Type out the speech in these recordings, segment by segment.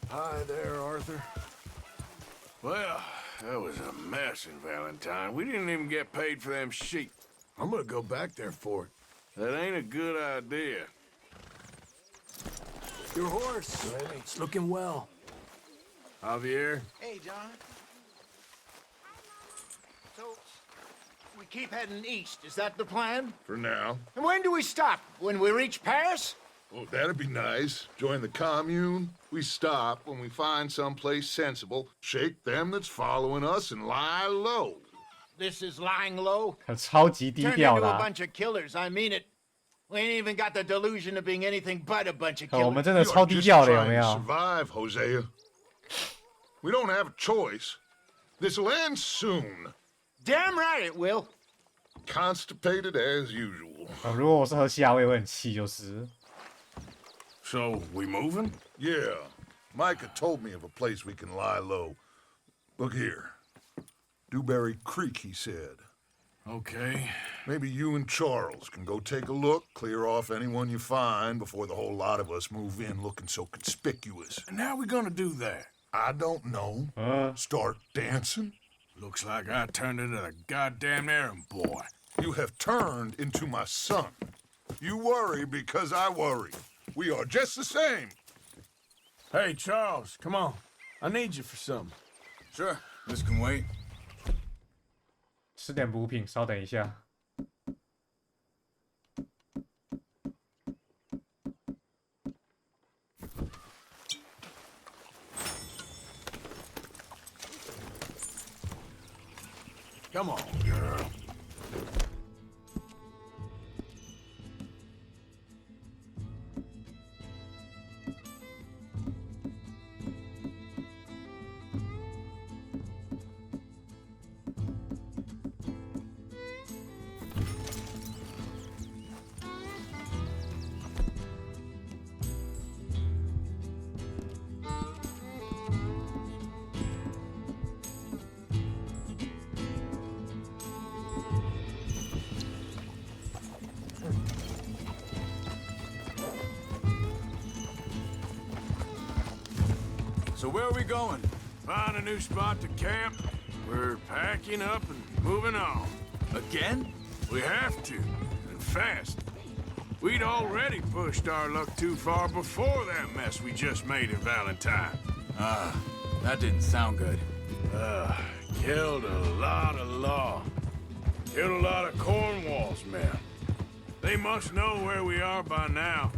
Hi there, Arthur. Well, that was a mess in Valentine. We didn't even get paid for them sheep. I'm gonna go back there for it. That ain't a good idea. Your horse. It's looking well. Javier? Hey, John. So, we keep heading east. Is that the plan? For now. And when do we stop? When we reach Paris? Oh, that'd be nice. Join the commune. We stop when we find someplace sensible, shake them that's following us, and lie low. This is lying low? 超级低 Turned 调 into 的 a 啊、 bunch of killers. I mean it. We ain't even got the delusion of being anything but a bunch of 我们 killers. 真的 You 超 are 低 just 调的，有 trying 没 to 有？ survive, Hosea. We don't have a choice. This'll end soon. Damn right it will. Constipated as usual. 如果我是河西亚，我也会很气，就是。 So, we moving? Yeah. Micah told me of a place we can lie low. Look here. Dewberry Creek, he said. Okay. Maybe you and Charles can go take a look, clear off anyone you find before the whole lot of us move in looking so conspicuous. And how we gonna do that? I don't know. Start dancing? Looks like I turned into the goddamn errand boy. You have turned into my son. You worry because I worry. We are just the same. Hey, Charles, come on. I need you for something. Sure, this can wait. 吃点补品，稍等一下。Come on, girl. So where are we going? Find a new spot to camp. We're packing up and moving on. Again? We have to, and fast. We'd already pushed our luck too far before that mess we just made in Valentine. That didn't sound good. Killed a lot of law. Killed a lot of Cornwall's men. They must know where we are by now.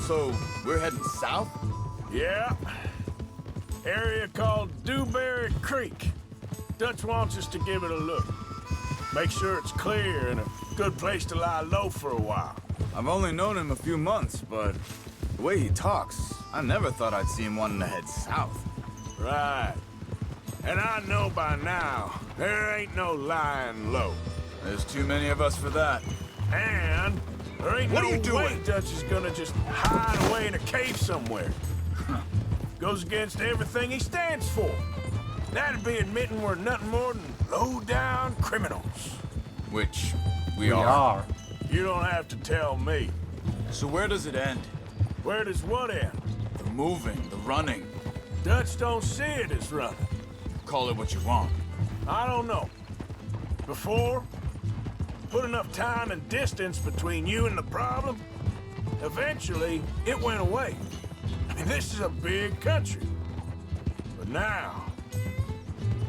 So, we're heading south? Yeah. Area called Dewberry Creek. Dutch wants us to give it a look. Make sure it's clear and a good place to lie low for a while. I've only known him a few months, but the way he talks, I never thought I'd see him wanting to head south. Right. And I know by now, there ain't no lying low. There's too many of us for that. And there ain't What no are you way doing? Dutch is gonna just hide away in a cave somewhere. Goes against everything he stands for. That'd be admitting we're nothing more than low-down criminals. Which We are. You don't have to tell me. So where does it end? Where does what end? The moving, the running. Dutch don't see it as running. Call it what you want. I don't know. Before, put enough time and distance between you and the problem, eventually it went away. I mean, this is a big country. But now,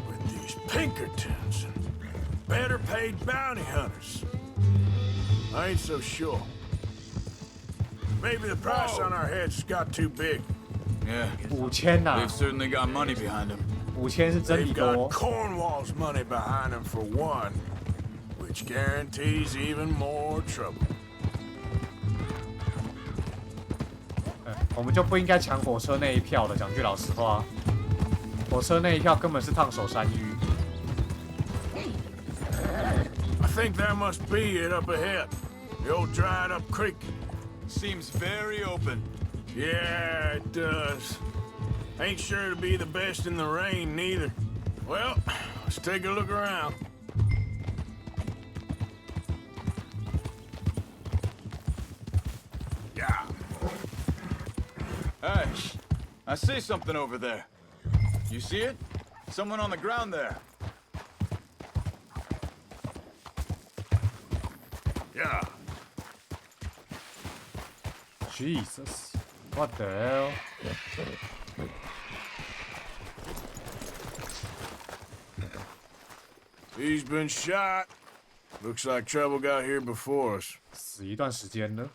with these Pinkertons and better paid bounty hunters, I ain't so sure. Maybe the price on our heads got too big. Yeah. 5000呐、 They've certainly got money behind them. 5000是真 They've 比 got 多。 Cornwall's money behind them for one, which guarantees even more trouble. 我们就不应该抢火车那一票的。讲句老实话，火车那一票根本是烫手山芋。 I think that must be it up ahead. The old dried up creek. Seems very open. Yeah, it does. Ain't sure to be the best in the rain, neither. Well, let's take a look around. I see something over there. You see it? Someone on the ground there. Yeah. Jesus. What the hell? He's been shot. Looks like trouble got here before us. 死一段时间了。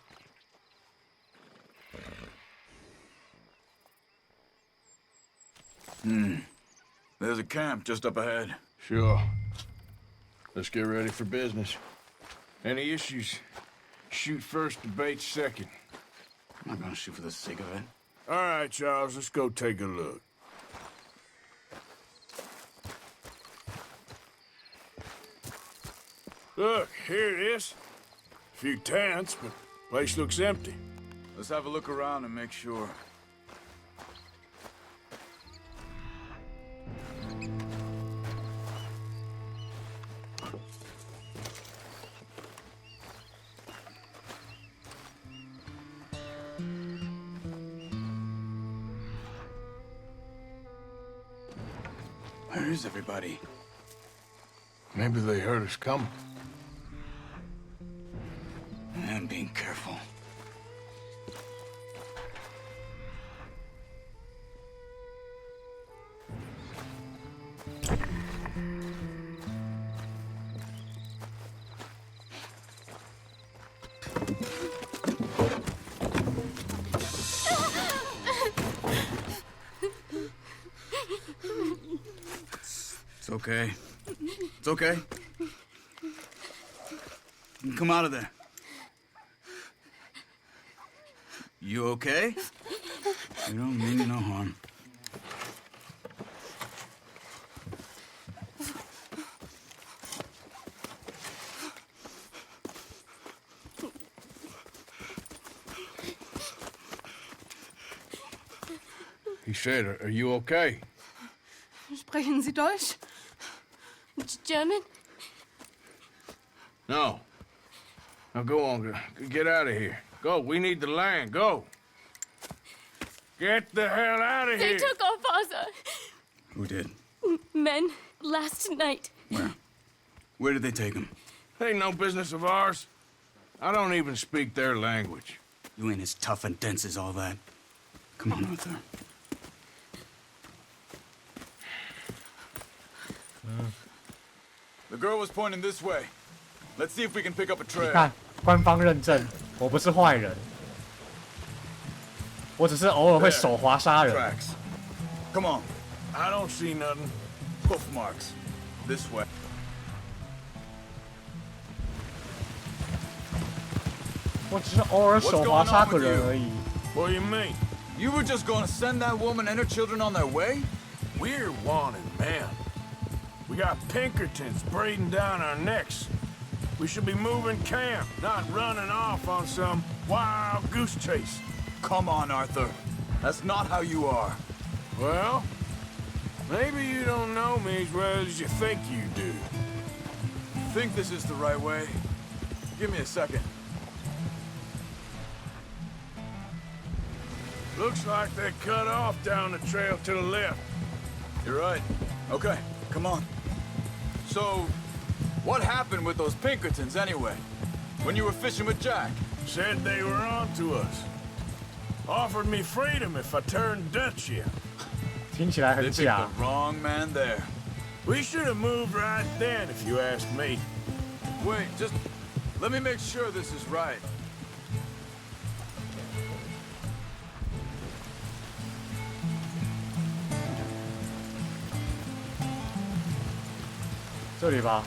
There's a camp just up ahead. Sure. Let's get ready for business. Any issues? Shoot first, debate second. I'm not gonna shoot for the sake of it. All right, Charles, let's go take a look. Look, here it is. A few tents, but place looks empty. Let's have a look around and make sure. Where is everybody? Maybe they heard us coming. I'm being careful. It's okay. It's okay. Come out of there. You okay? You don't mean you no harm. He said, are you okay? Sprechen Sie Deutsch? German? No. Now go on, get out of here. Go, we need the land, go. Get the hell out of They here. took our father. Who did? Men last night. Where? Where did they take him? Ain't no business of ours. I don't even speak their language. You ain't as tough and dense as all that. Come on, Arthur. The girl was pointing this way. Let's see if we can pick up a 你 trail. 看，官方认证，我不是坏人，我只是偶尔会手滑杀人。 Tracks. Come on. I don't see nothing. Hoof marks. This way. 我只是偶尔手滑杀个人而已。 What do you mean? You were just gonna send that woman and her children on their way? We're wanted men. We got Pinkertons breathing down our necks. We should be moving camp, not running off on some wild goose chase. Come on, Arthur. That's not how you are. Well, maybe you don't know me as well as you think you do. Think this is the right way? Give me a second. Looks like they cut off down the trail to the left. You're right. Okay, come on. So, what happened with those Pinkertons anyway? When you were fishing with Jack? Said they were on to us. Offered me freedom if I turned Dutch yet. 听起来 They 很 picked 假 the。wrong man there. We should have moved right then if you ask me. Wait, just let me make sure this is right. 这里吧。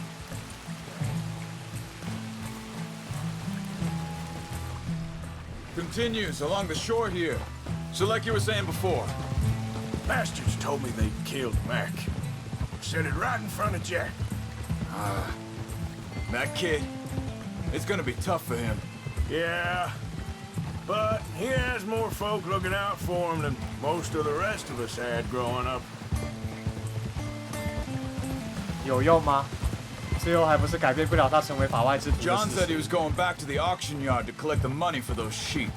Continues along the shore here. So like you were saying before. Bastards told me they'd killed Mac. Said it right in front of Jack. That kid, it's gonna be tough for him. Yeah, but he has more folk looking out for him than most of the rest of us had growing up. 有用吗？最后还不是改变不了他成为法外之徒的 John 事 said he 实。 was going back to the auction yard to collect the money for those sheep.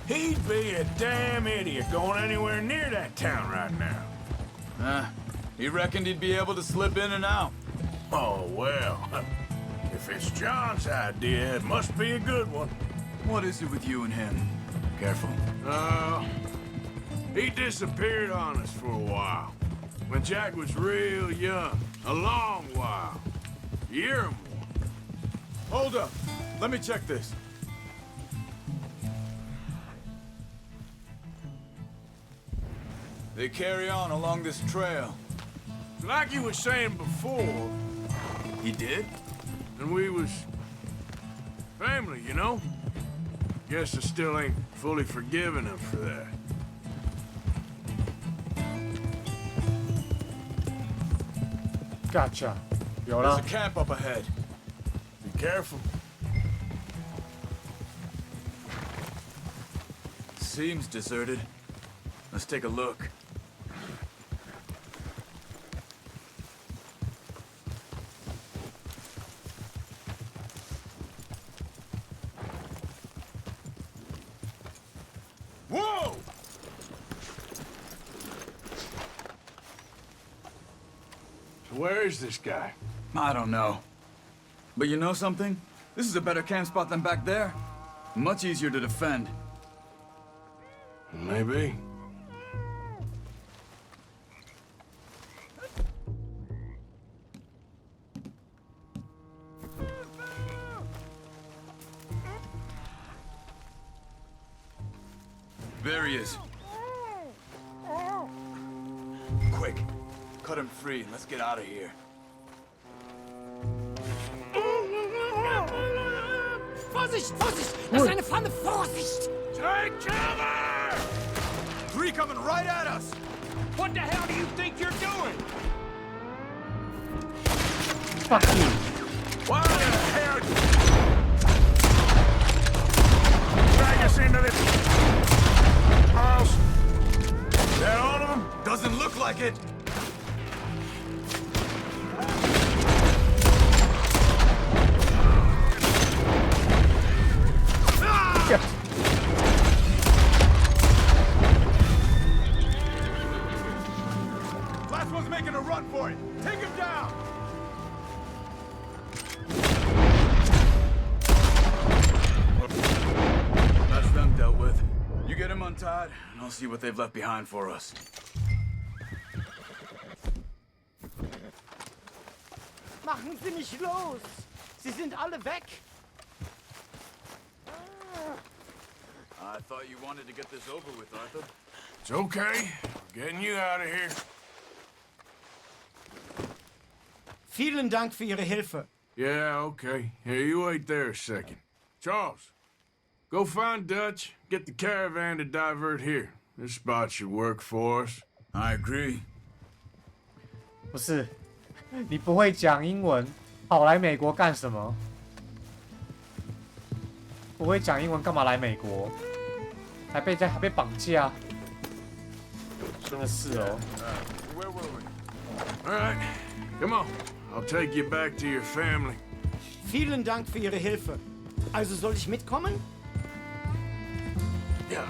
He'd be a damn idiot going anywhere near that town right now. He reckoned he'd be able to slip in and out. Oh, well. If it's John's idea, it must be a good one. What is it with you and him? Careful. He disappeared on us for a while. When Jack was real young. A long while. A year or more. Hold up. Let me check this. They carry on along this trail. Like you were saying before, He did? and we was family, you know? Guess I still ain't fully forgiven him for that. Gotcha，有 There's 了 a。camp up ahead. Be careful. Seems deserted. Let's take a look. Whoa! So where is this guy? I don't know. But you know something? This is a better camp spot than back there. Much easier to defend. Maybe. There he is. Quick. Cut him free and let's get out of here. Vorsicht, Vorsicht! Das ist eine Pfanne! Vorsicht! Take cover! Three coming right at us! What the hell do you think you're doing? Fuck you！ Why the hell? Drag us into this house. Is that all of them? Doesn't look like it! Last one's making a run for it! Take him down! That's them dealt with. You get him untied, and I'll see what they've left behind for us. Machen Sie mich los! Sie sind alle weg! I thought you wanted to get this over with, Arthur. It's okay. We're getting you out of here. Vielen Dank für Ihre Hilfe. Yeah, okay. Here, you wait there a second. Charles, go find Dutch. Get the caravan to divert here. This spot should work for us. I agree. 不是，你不会讲英文，跑来美国干什么？不会讲英文干嘛来美国？还被绑架，真的是哦。 Where were we? All right, come on. I'll take you back to your family. Vielen Dank für Ihre Hilfe. Also soll ich mitkommen? Yeah.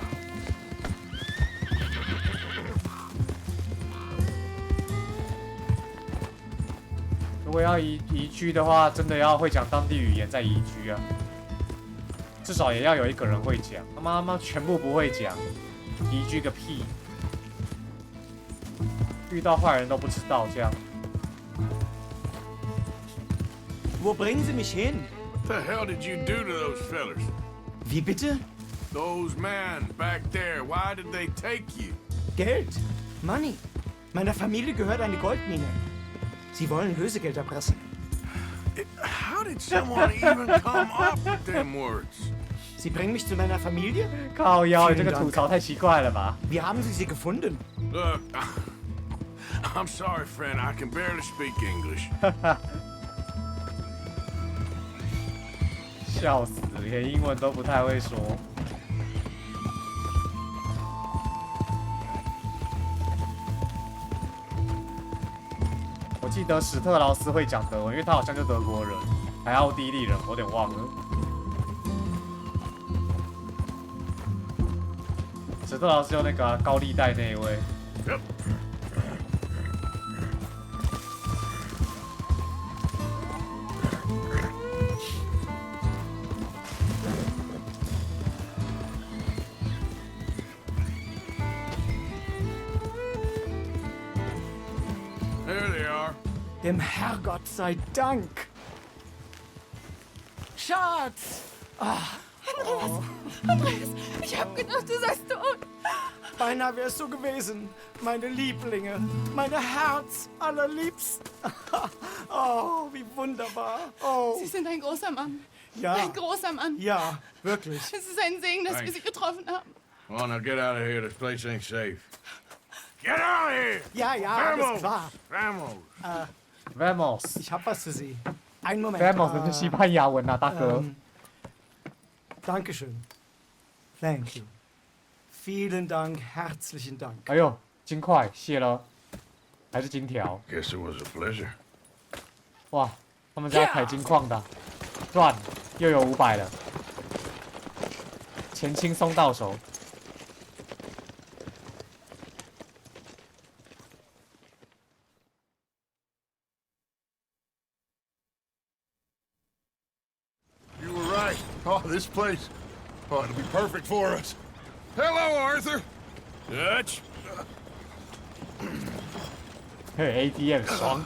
如果要移居的话，真的要会讲当地语言再移居啊。至少也要有一个人会讲。他妈全部不会讲，移居个屁！遇到坏人都不知道这样。 Wo bringen Sie mich hin? What the hell did you do to those fellers? Wie bitte? Those men back there, why did they take you? Geld. Money. Meiner Familie gehört eine Goldmine. Sie wollen Lösegeld erpressen. How did someone even come up with them words? Sie bringen mich zu meiner Familie? 靠腰，你这个吐槽太奇怪了吧？ Wie haben Sie sie gefunden? Look, I'm sorry, friend. I can barely speak English. 笑死，连英文都不太会说。我记得史特劳斯会讲德文，因为他好像就德国人，还奥地利人，我有点忘了。石头老师用那个高利贷那一位。Yep. There they are. Dem Herrgott sei Dank. Schatz! Andreas, ich hab gedacht, du seist tot. Beinahe wär's so gewesen. Meine Lieblinge, meine Herz allerliebsten. Oh, wie wunderbar. Oh, Sie sind ein großer Mann. ja. Ein großer Mann. Ja, wirklich. Es ist ein Segen, dass wir Sie getroffen haben. Come on, now get out of here. This place ain't safe. Get out of here! Ja, ja, alles Vamos! klar. Vamos! Vamos， Ich hab was für Sie. Einen Moment. Vamos 这是西班牙文啊，大哥。Dankeschön. Thank you. Vielen Dank, herzlichen Dank. 哎呦，金块谢了，还是金条？ Guess it was a pleasure. 哇，他们家开金矿的，赚又有500了，钱轻松到手。You were right. Oh, this place. Oh, it'll be perfect for us. Hello, Arthur. Dutch? 嘿 ，ATM 爽。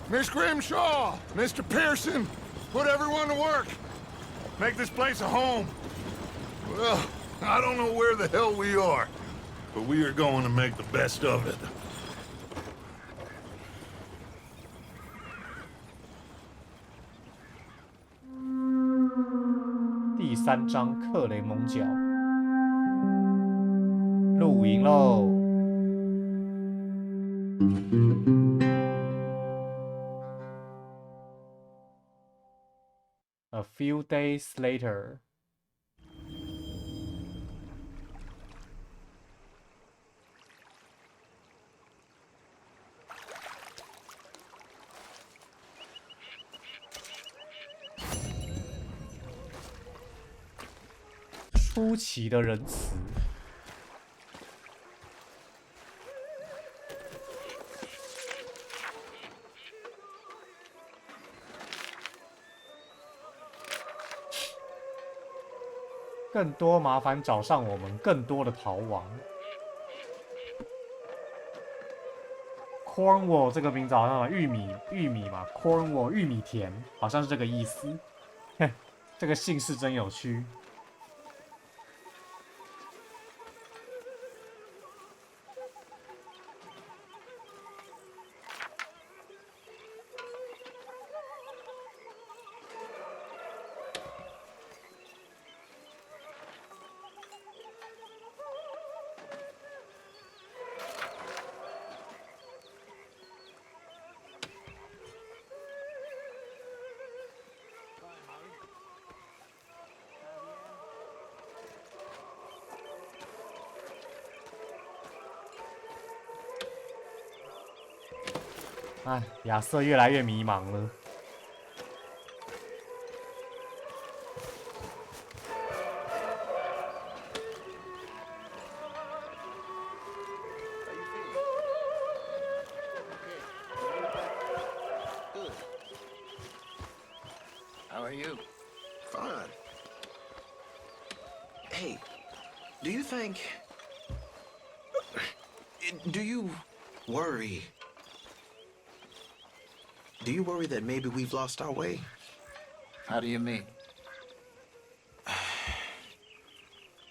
Miss Grimshaw, Mr. Pearson, put everyone to work. Make this place a home. Well, I don't know where the hell we are, but we are going to make the best of it. 第3章克雷蒙角，露营喽。A few days later. 出奇的仁慈。更多麻烦找上我们，更多的逃亡。Cornwall 这个名字好像玉米嘛 ，Cornwall 玉米田，好像是这个意思。嘿，这个姓氏真有趣。哎，亚瑟越来越迷茫了。How are you? Fine. Hey, do you think... Do you worry? Do you worry that maybe we've lost our way? How do you mean?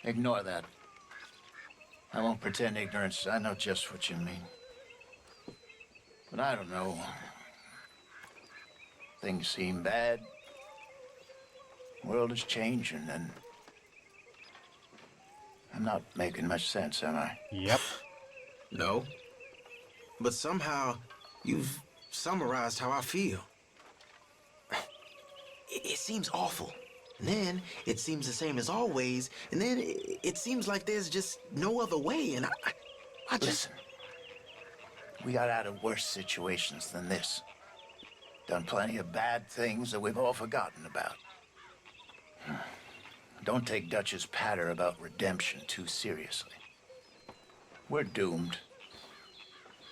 Ignore that. I won't pretend ignorance. I know just what you mean. But I don't know. Things seem bad. World is changing, and I'm not making much sense, am I? Yep. No. But somehow you've summarized how I feel. It seems awful. And then it seems the same as always. And then it seems like there's just no other way. And I just... Listen. We got out of worse situations than this. Done plenty of bad things that we've all forgotten about. don't take Dutch's patter about redemption too seriously. We're doomed.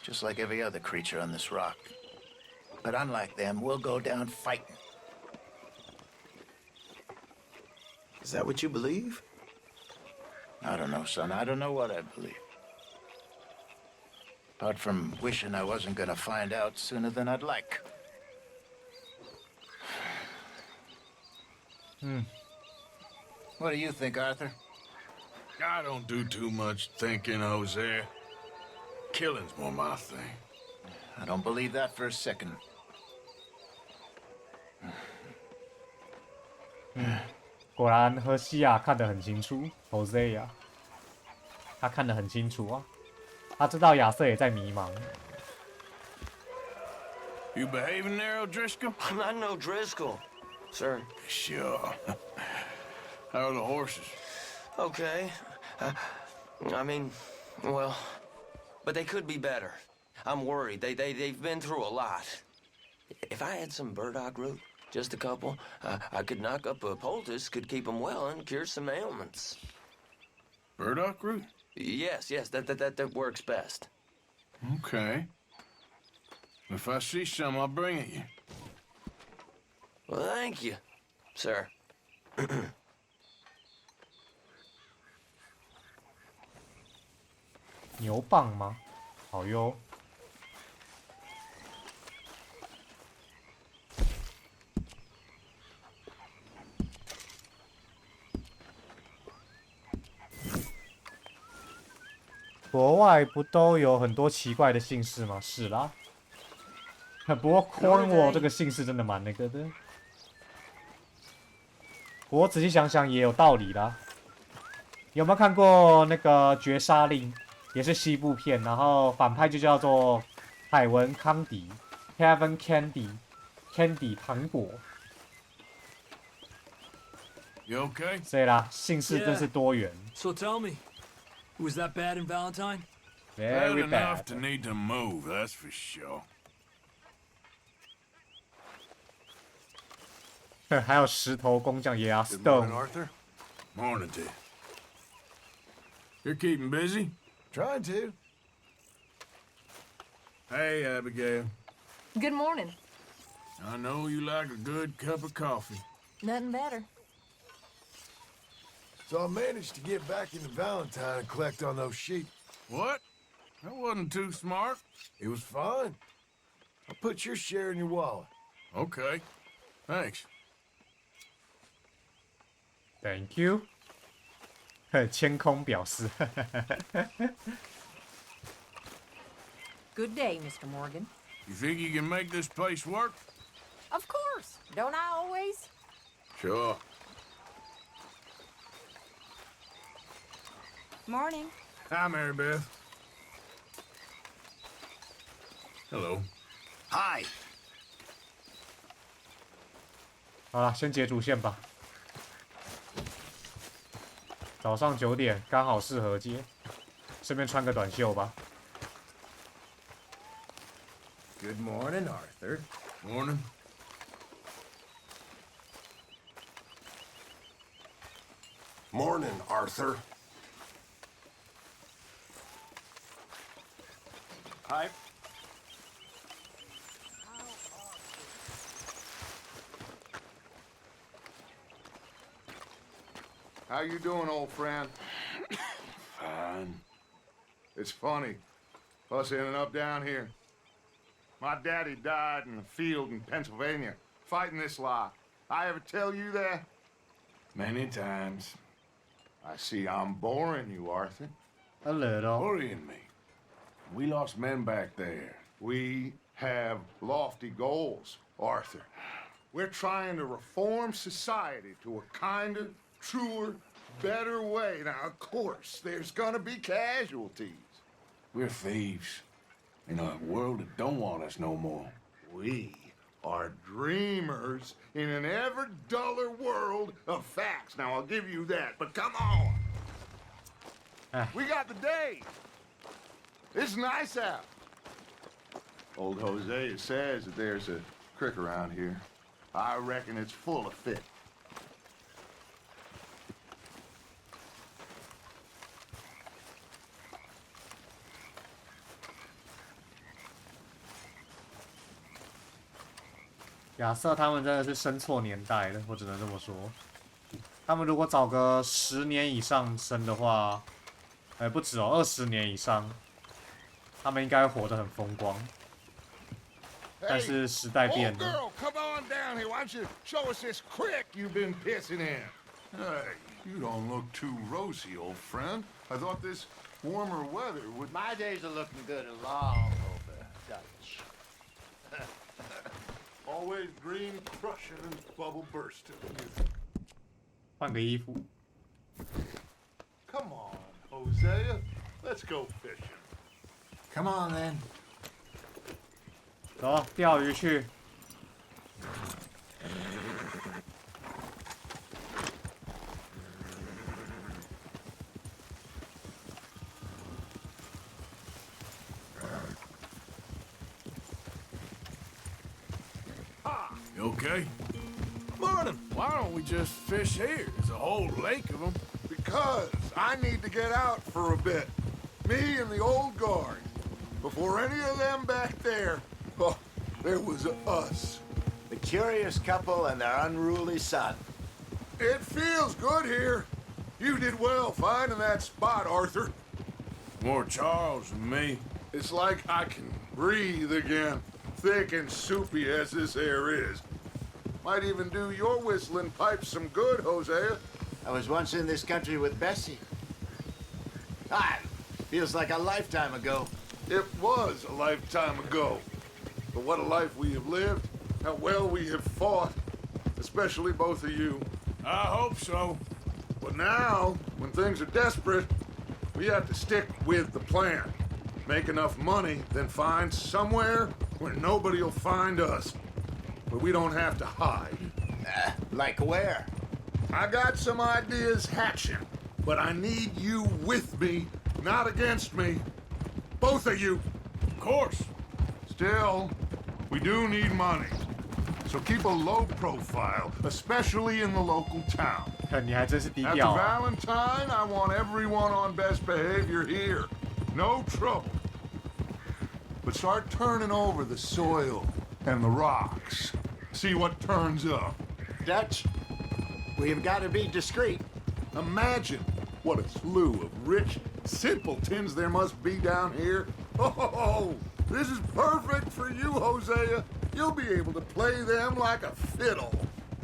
Just like every other creature on this rock. But unlike them, we'll go down fighting. Is that what you believe? I don't know, son. I don't know what I believe. Apart from wishing I wasn't gonna find out sooner than I'd like. What do you think, Arthur? I don't do too much thinking, Jose. Killing's more my thing. I don't believe that for a second. 果然荷西亚看得很清楚 ，Jose 啊，他看得很清楚啊，他知道亚瑟也在迷茫。You behaving there, O'Driscoll? I'm not no Driscoll, sir. Sure. How are the horses? Okay. I mean, well, but they could be better. I'm worried. They've been through a lot. If I had some burdock root, just a couple, I could knock up a poultice, could keep them well, and cure some ailments. Burdock root? Yes, that works best. Okay. If I see some, I'll bring it you. Well, thank you, sir. 牛蒡吗？好哟。国外不都有很多奇怪的姓氏吗？是啦。不过 Cornwall 这个姓氏真的蛮那个的。不过仔细想想也有道理啦。有没有看过那个《绝杀令》？也是西部片，然后反派就叫做海文康迪 （Kevin Candy），Candy 糖果。You okay? 所以啦，姓氏真是多元。So tell me, was that bad in Valentine? Bad Very enough bad. to need to move, that's for sure. 还有石头工匠也啊 Good morning, ，Stone。 Arthur. Morning, Ted. You're keeping busy? Trying to. Hey, Abigail. Good morning. I know you like a good cup of coffee. Nothing better. So I managed to get back into Valentine and collect on those sheep. What? That wasn't too smart. It was fine. I'll put your share in your wallet. Okay. Thanks. Thank you 谦空表示。Good day, Mr. Morgan. You think you can make this place work? Of course. Don't I always? Sure. Morning. Hi, Mary Beth. Hello. Hi. 好了，先截主线吧。早上9点，刚好适合接，顺便穿个短袖吧。Good morning, Arthur. Morning. Morning, Arthur. Hi. How you doing, old friend? Fine. It's funny. Us ending up down here. My daddy died in a field in Pennsylvania, fighting this lot. I ever tell you that? Many times. I see I'm boring you, Arthur. A little. Worrying me. We lost men back there. We have lofty goals, Arthur. We're trying to reform society to a kinder, truer, better way. Now, of course, there's gonna be casualties. We're thieves. In a world that don't want us no more. We are dreamers in an ever duller world of facts. Now, I'll give you that, but come on. We got the day. It's nice out. Old Jose says that there's a creek around here. I reckon it's full of fish. 亚瑟他们真的是生错年代了，我只能这么说。他们如果早个10年以上生的话，不止哦，20年以上，他们应该活得很风光。但是时代变了。Girl, come on down here. Why don't you show us this creek you've been pissing in? Hey, you don't look too rosy, old friend. I thought this warmer weather would... My days are looking good and long over, Dutch. Always green crushing and bubble bursting. 换个衣服。Come on, Hosea. Let's go fishing. Come on, then. 走，钓鱼去。You okay? Morning. Why don't we just fish here? There's a whole lake of them. Because I need to get out for a bit. Me and the old guard. Before any of them back there, oh, there was us. The curious couple and their unruly son. It feels good here. You did well finding that spot, Arthur. More Charles than me. It's like I can breathe again, thick and soupy as this air is. Might even do your whistling pipes some good, Hosea. I was once in this country with Bessie. Ah, feels like a lifetime ago. It was a lifetime ago. But what a life we have lived, how well we have fought, especially both of you. I hope so. But now, when things are desperate, we have to stick with the plan. Make enough money, then find somewhere where nobody'll find us. Where we don't have to hide. Like where? I got some ideas hatching, but I need you with me, not against me. Both of you. Of course. Still, we do need money. So keep a low profile, especially in the local town. 你还真是低 After 调啊。 Valentine, I want everyone on best behavior here. No trouble. But start turning over the soil and the rocks. See what turns up. Dutch, we've got to be discreet. Imagine what a slew of rich simpletons there must be down here. Oh, this is perfect for you, Hosea. You'll be able to play them like a fiddle.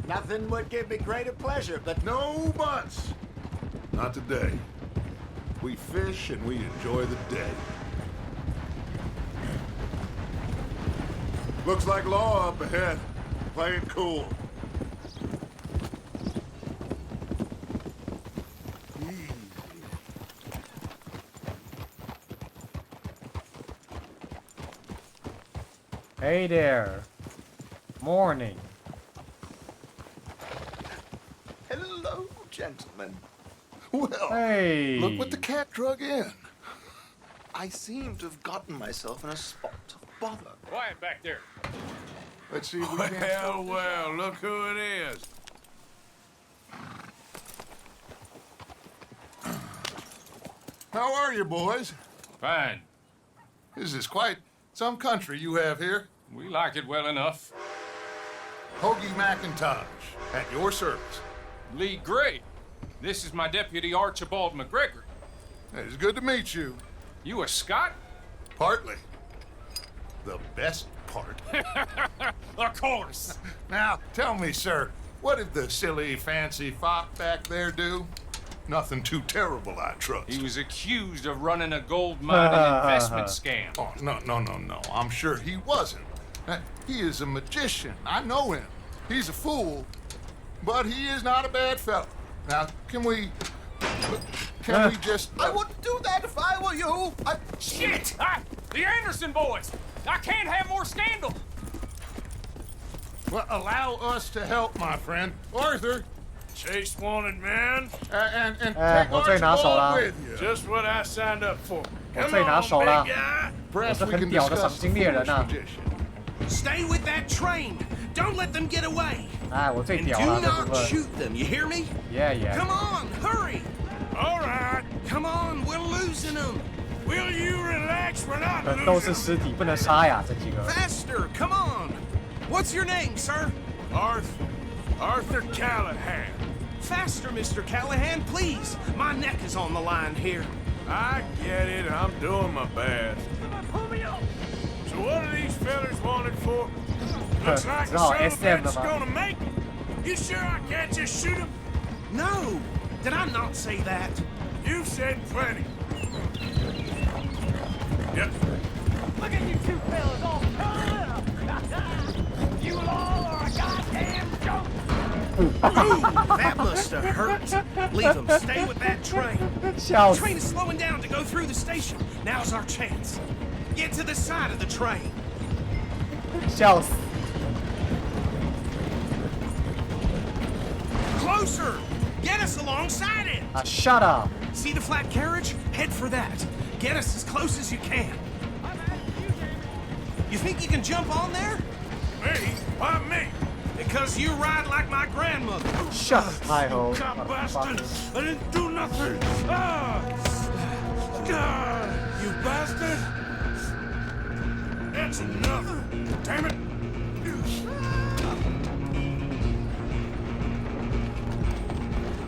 Nothing would give me greater pleasure, but No buts. Not today. We fish and we enjoy the day. Looks like law up ahead. Play it cool. Hey there. Morning. hello, gentlemen. Well, Hey. look what the cat drug in. I seem to have gotten myself in a spot of bother. Quiet back there. Let's see if we can... Well, look who it is. How are you, boys? Fine. This is quite some country you have here. We like it well enough. Hoagie McIntosh, at your service. Lee Gray. This is my deputy Archibald McGregor. It's good to meet you. You a Scot? Partly. The best part. Of course. Now, tell me, sir, what did the silly, fancy fop back there do? Nothing too terrible, I trust. He was accused of running a gold mine and investment scam. Oh, no. I'm sure he wasn't. He is a magician. I know him. He's a fool, but he is not a bad fellow. Now, can we just... I wouldn't do that if I were you. Shit! The Anderson boys! I can't have more scandal! Well, allow us to help, my friend. Arthur, Chase wanted man. and take 我这里拿手啦。 Archibald with you. Just what I signed up for. 我 Come 这里拿 on, 手 big 啦。 guy. 我 Perhaps 是 we 很 can 屌的 discuss 赏 the 金猎人 foolish 啊！ magician. Stay with that train. Don't let them get away. 哎，我最 And 屌 do 了这部 not 分。 shoot them, you hear me? Yeah. Come on, hurry. All right. Come on, we're losing them. Will you relax? We're not 都是 losing. 尸体，不能杀呀，这几个。 Faster, come on. What's your name, sir? Arthur Callahan. Faster, Mr. Callahan, please. My neck is on the line here. I get it. I'm doing my best. So what are these fellas wanted for? Looks like the son of a bitch gonna make it. You sure I can't just shoot him? No! Did I not say that? You've said plenty. Yep. Look at you two fellas all curled up. You all are a goddamn joke. Ooh, that must have hurt. Leave them. Stay with that train. The train is slowing down to go through the station. Now's our chance. Get to the side of the train. Closer! Get us alongside it! Shut up! See the flat carriage? Head for that. Get us as close as you can. You think you can jump on there? Me? Why me? Because you ride like my grandmother. Shut up, hi-ho. God bastard! I didn't do nothing! You bastard! That's enough! Damn it!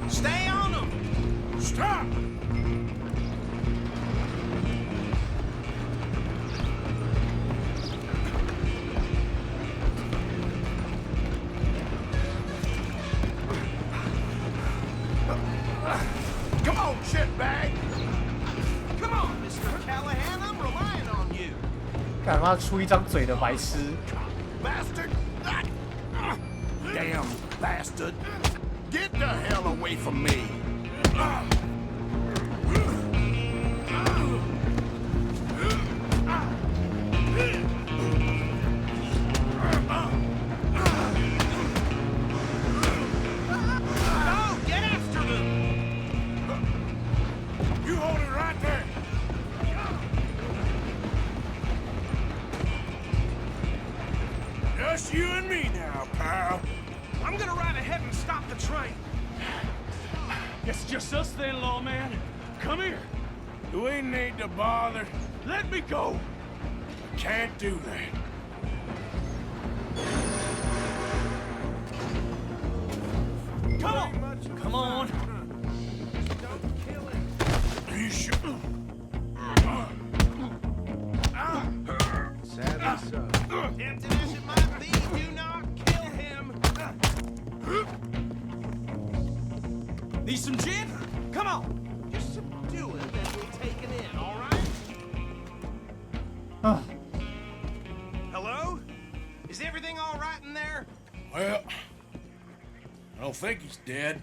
Stay on them! Stop! Come on, shitbag! Come on, Mr. Callahan, I'm relying on you. 干嘛出一张嘴的白痴 Bastard! Damn bastard! Get the hell away from me! No, get after them! You hold it right there! Just you and me now, pal. I'm gonna ride ahead and stop the train. Guess it's just us then, lawman. Come here. Do we need to bother? Let me go. I can't do that. Come on. Come on. Don't kill him. You sure? Sadly so. Tempted as it might be, do not kill him. Need some gin? Come on. Just subdue him and we'll take it in, all right? Hello? Is everything all right in there? Well, I don't think he's dead.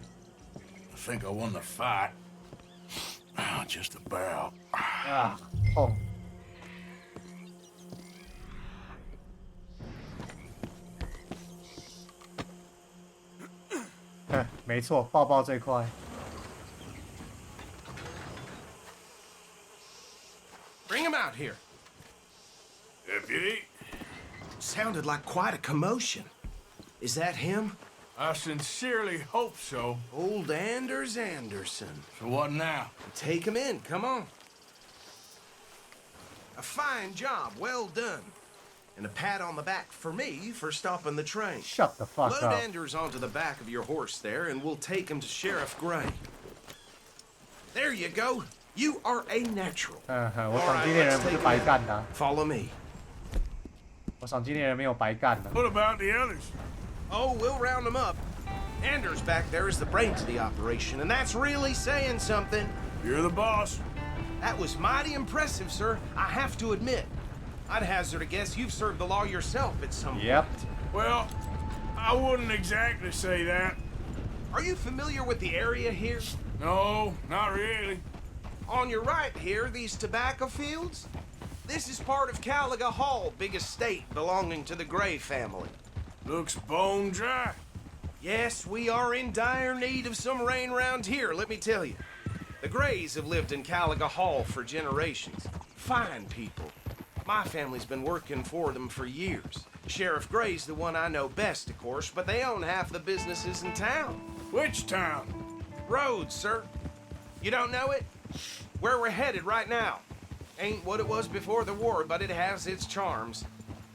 I think I won the fight. Just about. Oh 没错，抱抱最快。Bring him out here. Deputy? Sounded like quite a commotion. Is that him? I sincerely hope so. Old Anders Anderson. So what now? Take him in, come on. A fine job, well done. And a pat on the back for me for stopping the train. Shut the fuck Load up. Anders onto the back of your horse there, and we'll take him to Sheriff Gray. There you go. You are a natural. 我赏金猎人不是白干的、啊。Follow me. 我赏金猎人没有白干的。What about the others? Oh, we'll round them up. Anders back there is the brains of the operation, and that's really saying something. You're the boss. That was mighty impressive, sir. I have to admit. I'd hazard a guess you've served the law yourself at some point. Well, I wouldn't exactly say that. Are you familiar with the area here? No, not really. On your right here, these tobacco fields? This is part of Caliga Hall, big estate belonging to the Gray family. Looks bone dry. Yes, we are in dire need of some rain round here, let me tell you. The Grays have lived in Caliga Hall for generations. Fine people. My family's been working for them for years. Sheriff Gray's the one I know best, of course, but they own half the businesses in town. Which town? Rhodes, sir. You don't know it? Where we're headed right now. Ain't what it was before the war, but it has its charms.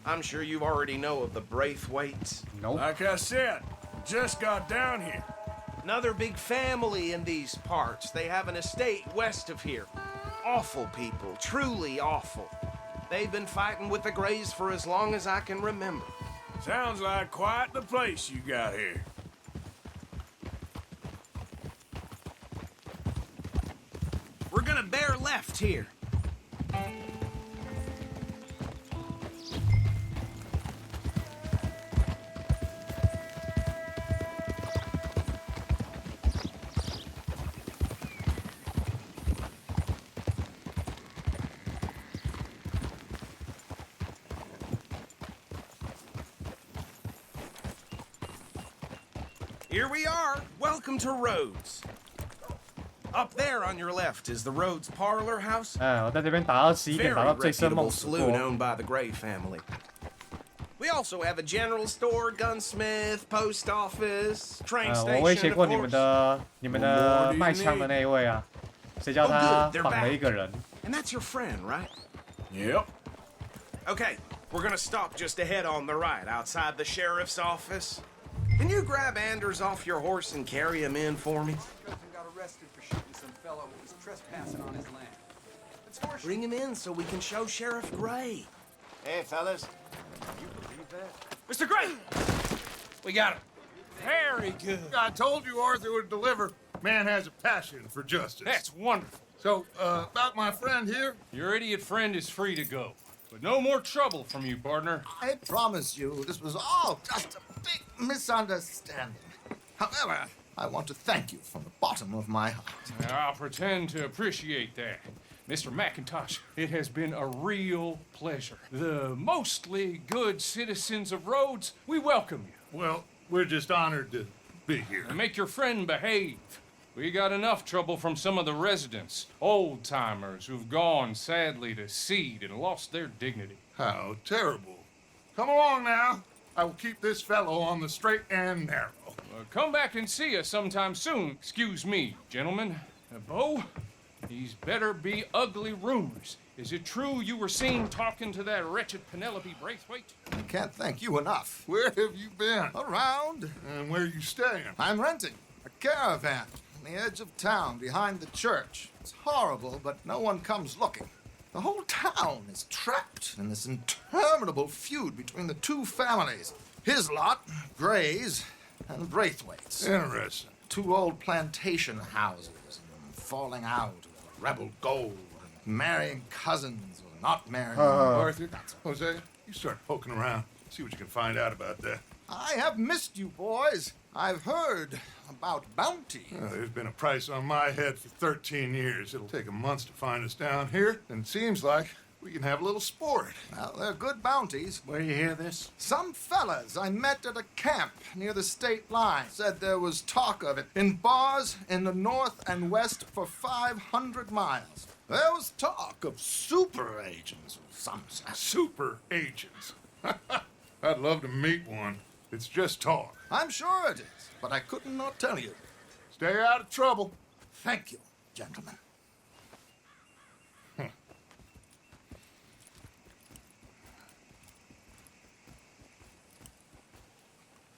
I'm sure you already know of the Braithwaites. Nope. Like I said, just got down here. Another big family in these parts. They have an estate west of here. Awful people, truly awful. They've been fighting with the Greys for as long as I can remember. Sounds like quite the place you got here. We're gonna bear left here. Here we are. Welcome to Rhodes. Up there on your left is the Rhodes Parlor House. 我在这边打到11点，打到 Very 醉生梦 reputable 死 saloon 过。 owned by the Gray family. We also have a general store, gunsmith, post office, train 我威胁 station, 过 of 你们 course. 的卖枪的那一位啊，谁叫他 Oh, good, they're 绑了一个人？ And that's your friend, right? Yep. Okay, we're gonna stop just ahead on the right, outside the sheriff's office. Can you grab Anders off your horse and carry him in for me? Cousin got arrested for shooting some fellow who was trespassing on his land. Let's horse Bring him in so we can show Sheriff Gray. Hey, fellas. you believe that? Mr. Gray! We got him. Very good. I told you Arthur would deliver. Man has a passion for justice. That's wonderful. So, about my friend here? Your idiot friend is free to go. But no more trouble from you, partner. I promise you, this was all just a big misunderstanding. However, I want to thank you from the bottom of my heart. I'll pretend to appreciate that. Mr. McIntosh, it has been a real pleasure. The mostly good citizens of Rhodes, we welcome you. Well, we're just honored to be here. And make your friend behave. We got enough trouble from some of the residents, old-timers who've gone, sadly, to seed and lost their dignity. How terrible. Come along now. I will keep this fellow on the straight and narrow. Come back and see us sometime soon. Excuse me, gentlemen. Bo, these better be ugly rumors. Is it true you were seen talking to that wretched Penelope Braithwaite? I can't thank you enough. Where have you been? Around. And where are you staying? I'm renting a caravan on the edge of town behind the church. It's horrible, but no one comes looking. The whole town is trapped in this interminable feud between the two families. His lot, Gray's, and Braithwaite's. Interesting. Two old plantation houses, and falling out, rebel gold, and marrying cousins or not marrying. Arthur, Jose, you start poking around. See what you can find out about that. I have missed you, boys. I've heard about bounty. There's been a price on my head for 13 years. It'll take a month to find us down here, and it seems like we can have a little sport. Well, they're good bounties. Where you hear this? Some fellas I met at a camp near the state line said there was talk of it in bars in the north and west for 500 miles. There was talk of super agents of some sort. Super agents. I'd love to meet one. It's just talk. I'm sure it is, but I couldn't not tell you. Stay out of trouble. Thank you, gentlemen.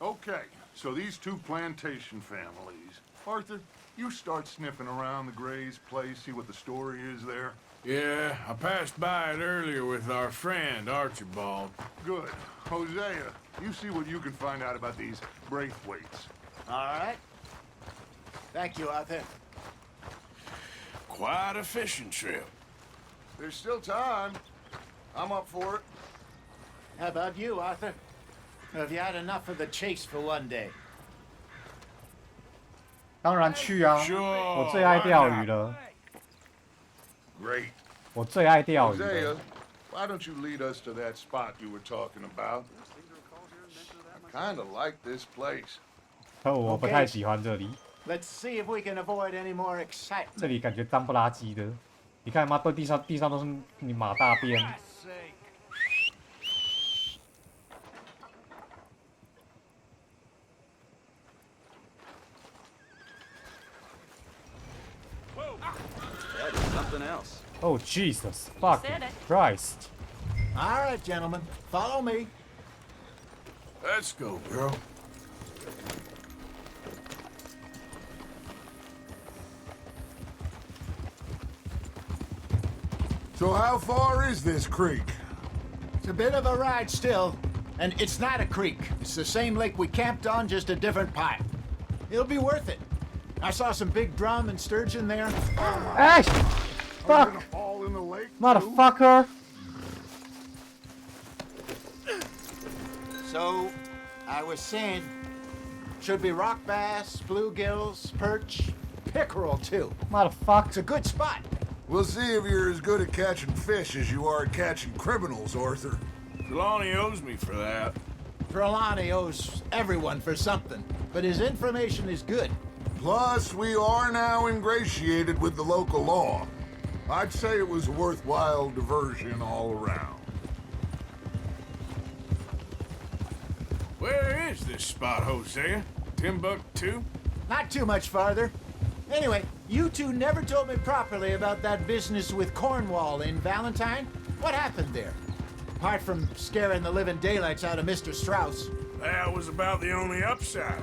Okay, so these two plantation families. Arthur, you start sniffing around the Gray's place, see what the story is there. Yeah, I passed by it earlier with our friend, Archibald. Good. Hosea, you see what you can find out about these Braithwaites. All right. Thank you, Arthur. Quite a fishing trip. There's still time. I'm up for it. How about you, Arthur? Have you had enough of the chase for one day? 当然去啊！ Sure, 我最爱钓鱼了。 Great. 我最爱钓鱼 Hosea, 了。 why don't you lead us to that spot you were talking about? I kind of like this place. 我不太喜欢这里， Let's see if we can avoid any more excitement. 这里感觉脏不拉几的。你看妈，地上都是你马大便。 That is something else. Oh Jesus! Fuck Christ! All right, gentlemen. Follow me. Let's go, girl. So how far is this creek? It's a bit of a ride still, and it's not a creek. It's the same lake we camped on, just a different pipe. It'll be worth it. I saw some big drum and sturgeon there. Hey! Fuck! Fall in the lake, Motherfucker! So, I was saying, should be rock bass, bluegills, perch, pickerel too. Motherfucker. It's a good spot. We'll see if you're as good at catching fish as you are at catching criminals, Arthur. Trelawney owes me for that. Trelawney owes everyone for something, but his information is good. Plus, we are now ingratiated with the local law. I'd say it was a worthwhile diversion all around. Where is this spot, Hosea? Timbuktu? Not too much farther. Anyway, you two never told me properly about that business with Cornwall in Valentine. What happened there? Apart from scaring the living daylights out of Mr. Strauss. That was about the only upside.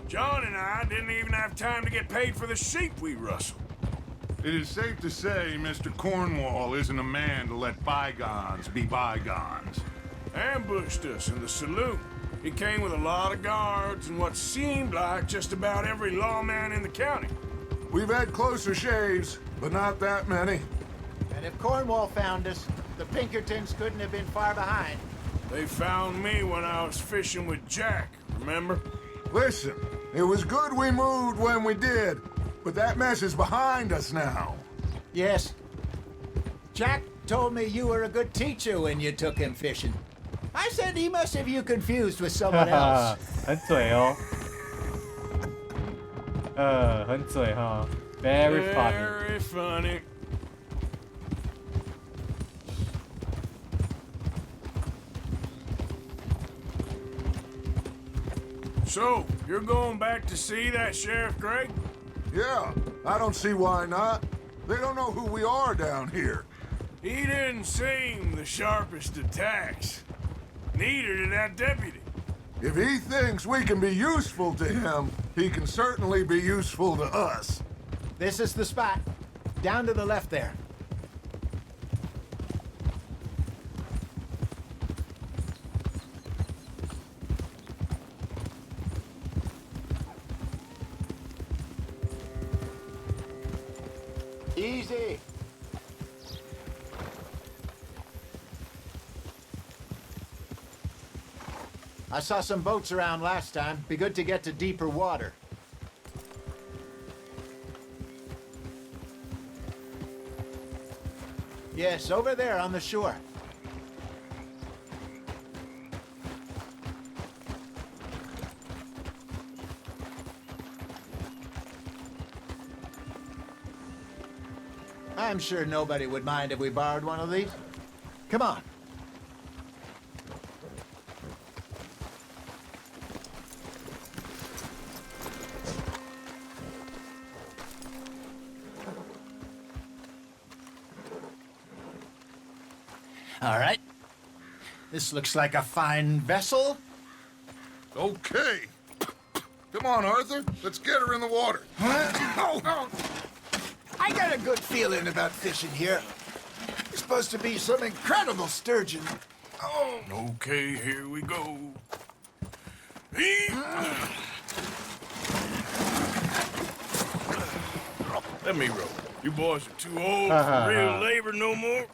John and I didn't even have time to get paid for the sheep we rustled. It is safe to say Mr. Cornwall isn't a man to let bygones be bygones. Ambushed us in the saloon. He came with a lot of guards and what seemed like just about every lawman in the county. We've had closer shaves, but not that many. And if Cornwall found us, the Pinkertons couldn't have been far behind. They found me when I was fishing with Jack, remember? Listen, it was good we moved when we did, but that mess is behind us now. Yes. Jack told me you were a good teacher when you took him fishing. I said he must have you confused with someone else. 很嘴哦。很嘴哈。Very funny. Very funny. So, you're going back to see that Sheriff Gregg? Yeah, I don't see why not. They don't know who we are down here. He didn't seem the sharpest attacks. Neither did that deputy. If he thinks we can be useful to him, he can certainly be useful to us. This is the spot. Down to the left there. Easy. I saw some boats around last time. Be good to get to deeper water. Yes, over there on the shore. I'm sure nobody would mind if we borrowed one of these. Come on. All right. This looks like a fine vessel. Okay. Come on, Arthur. Let's get her in the water. I got a good feeling about fishing here. There's supposed to be some incredible sturgeon. Oh. Okay, here we go. Let me row. You boys are too old for real labor no more.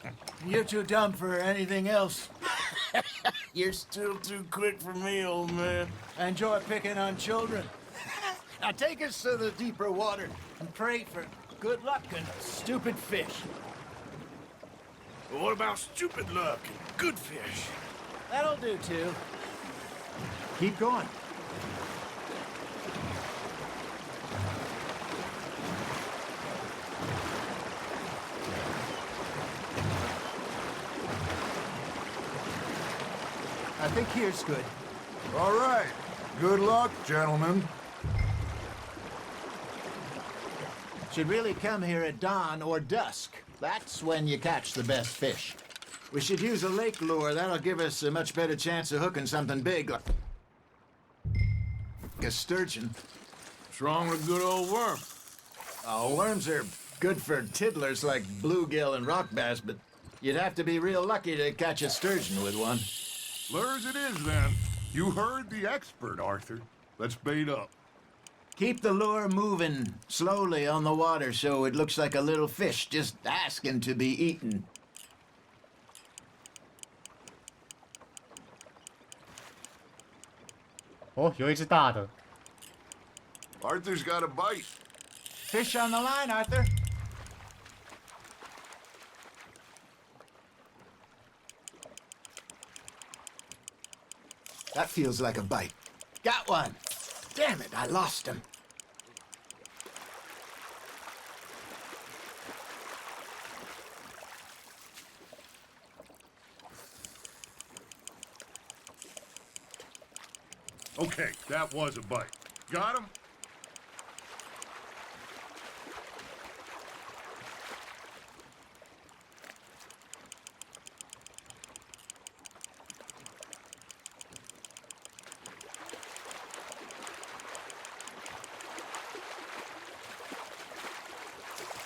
You're too dumb for anything else. You're still too quick for me, old man. I enjoy picking on children. Now take us to the deeper water and pray for good luck and stupid fish. But what about stupid luck and good fish? That'll do, too. Keep going. I think here's good. All right. Good luck, gentlemen. Should really come here at dawn or dusk. That's when you catch the best fish. We should use a lake lure. That'll give us a much better chance of hooking something big like a sturgeon. What's wrong with a good old worm? Oh, worms are good for tiddlers like bluegill and rock bass, but you'd have to be real lucky to catch a sturgeon with one. Lures it is, then. You heard the expert, Arthur. Let's bait up. Keep the lure moving slowly on the water so it looks like a little fish just asking to be eaten. Oh, 有一只大的。 Arthur's got a bite. Fish on the line, Arthur. That feels like a bite. Got one. Damn it, I lost him. Okay, that was a bite. Got him?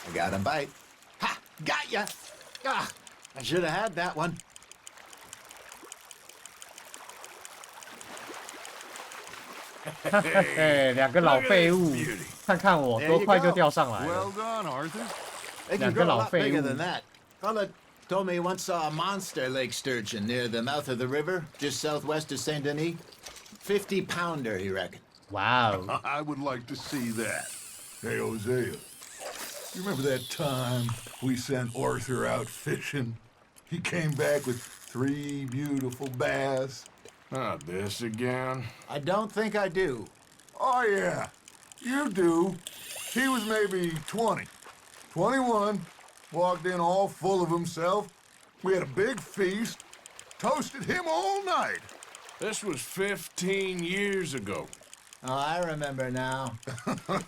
I got a bite. Ha! Got ya! Ah, I should have had that one. Hey, 两个老废物，看看我多快就钓上来了。 Well done, Arthur. They can grow a lot bigger than that. Fella told me he once saw a monster lake sturgeon near the mouth of the river, just southwest of Saint Denis. 50-pounder, he reckoned. Wow. I would like to see that. Hey, Hosea. You remember that time we sent Arthur out fishing? He came back with 3 beautiful bass. Not this again. I don't think I do. Oh, yeah. You do. He was maybe 20. 21. Walked in all full of himself. We had a big feast. Toasted him all night. This was 15 years ago. Oh, I remember now.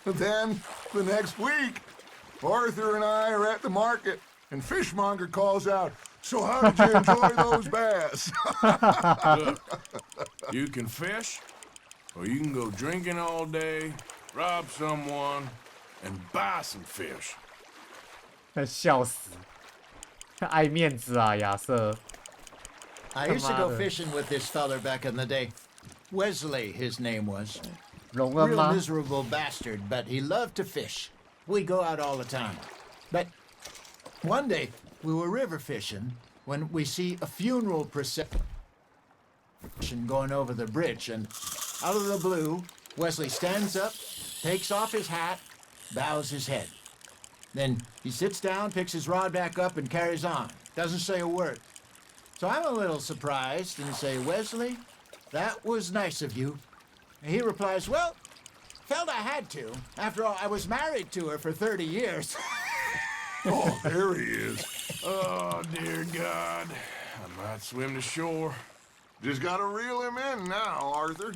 Then, the next week, Arthur and I are at the market, and Fishmonger calls out, "So how did you enjoy those bass?" Look, you can fish, or you can go drinking all day, rob someone, and buy some fish. 笑死！爱面子啊，亚瑟。 I used to go fishing with this feller back in the day. Wesley, his name was. 荣恩 Real 吗？ miserable bastard, but he loved to fish. We go out all the time. But one day, we were river fishing when we see a funeral procession going over the bridge, and out of the blue, Wesley stands up, takes off his hat, bows his head. Then he sits down, picks his rod back up, and carries on. Doesn't say a word. So I'm a little surprised and say, "Wesley, that was nice of you." And he replies, "Well, felt I had to. After all, I was married to her for 30 years. Oh, there he is. Oh, dear God. I might swim to shore. Just gotta reel him in now, Arthur.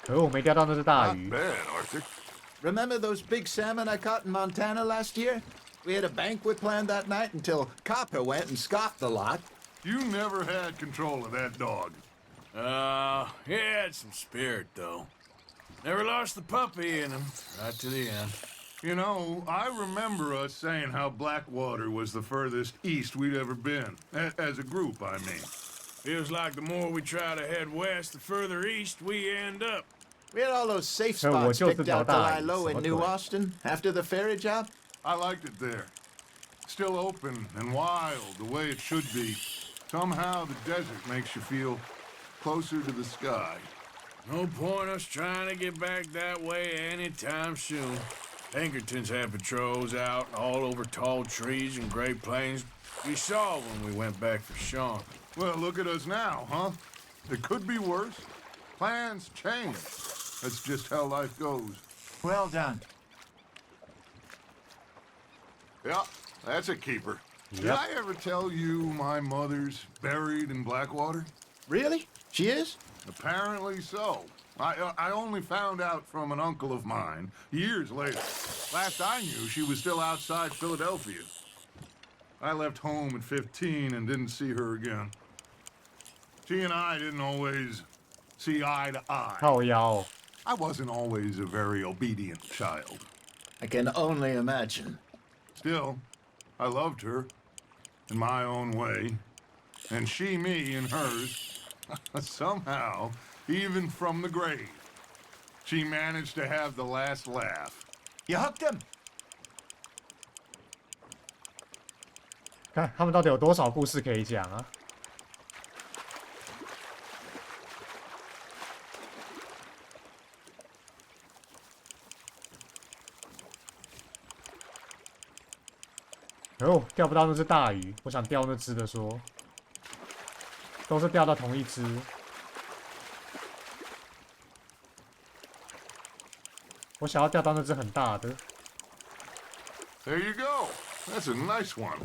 可我没钓到那只大 Not 鱼。 bad, Arthur. Remember those big salmon I caught in Montana last year? We had a banquet planned that night until Copper went and scoffed the lot. You never had control of that dog. He had some spirit, though. Never lost the puppy in him, right to the end. You know, I remember us saying how Blackwater was the furthest east we'd ever been. As a group, I mean. Feels like the more we try to head west, the further east we end up. We had all those safe 可我 spots 就是 picked 找 out to 大 lie 鱼， low 什么 in New 鬼？ Austin after the ferry job. I liked it there. Still open and wild, the way it should be. Somehow the desert makes you feel closer to the sky. No point us trying to get back that way anytime soon. Pinkertons had patrols out all over tall trees and Great Plains. We saw when we went back for Sean. Well, look at us now, huh? It could be worse. Plans change. That's just how life goes. Well done. Yeah, that's a keeper. Did Yep. I ever tell you my mother's buried in Blackwater? Really? She is? Apparently so. I only found out from an uncle of mine years later. Last I knew, she was still outside Philadelphia. I left home at 15 and didn't see her again. She and I didn't always see eye to eye. 靠腰。I wasn't always a very obedient child. I can only imagine. Still, I loved her in my own way, and she me in hers. Somehow, even from the grave, she managed to have the last laugh. You hooked him. 看他们到底有多少故事可以讲啊？哦，钓不到那只大鱼，我想钓那只的说，都是钓到同一只。我想要钓到那只很大的。There you go. That's a nice one.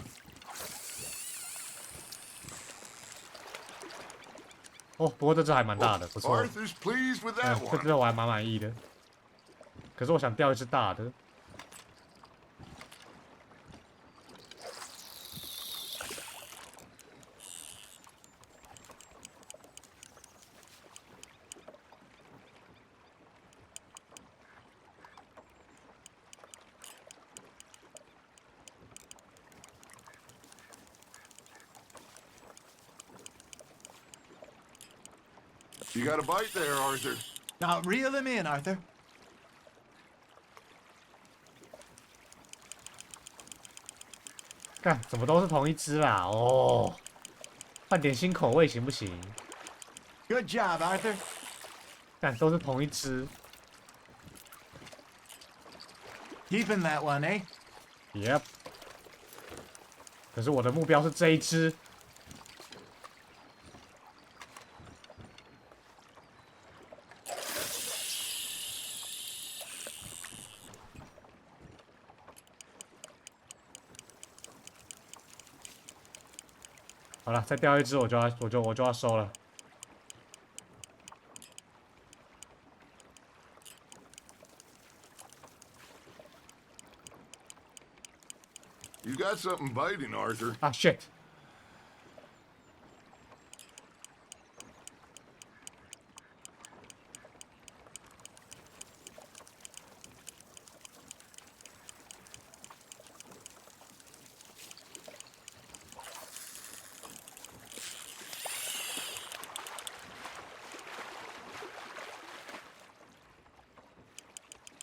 哦，不过这只还蛮大的，不错。Arthur's pleased with that 这 one. 只我还蛮满意的。可是我想钓一只大的。You got a bite there, Arthur. Now reel him in, Arthur. 干，怎么都是同一只啦？哦，换点新口味行不行？ Good job, Arthur. 干，都是同一只。Keeping that one, eh? Yep. 可是我的目标是这一只。好了，再钓一只我就要收了。You got something biting, Arthur. Ah, shit.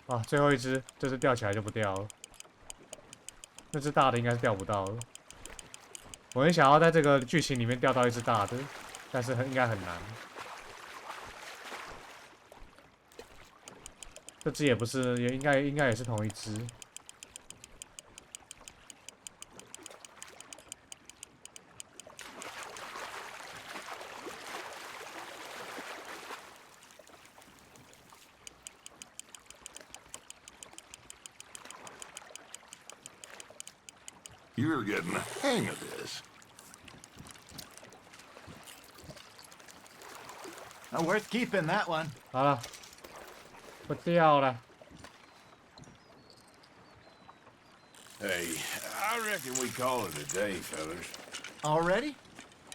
啊，最后一只，这只钓起来就不钓了。那只大的应该是钓不到了。我很想要在这个剧情里面钓到一只大的，但是应该很难。这只也不是，也应该也是同一只。You're getting the hang of this. Not worth keeping that one. 好了，不钓了。 Hey, I reckon we call it a day, fellas. Already?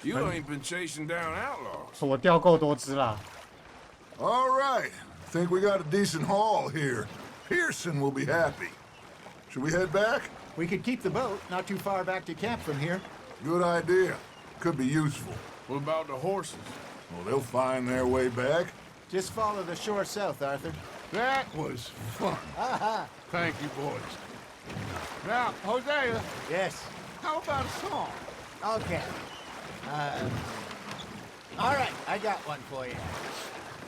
You ain't been chasing down outlaws. 我钓够多只啦。 All right. Think we got a decent haul here. Pearson will be happy. Should we head back? We could keep the boat not too far back to camp from here. Good idea. Could be useful. What about the horses? Well, they'll find their way back. Just follow the shore south, Arthur. That was fun. Aha! Thank you, boys. Now, Hosea. Yes. How about a song? Okay. All right, I got one for you.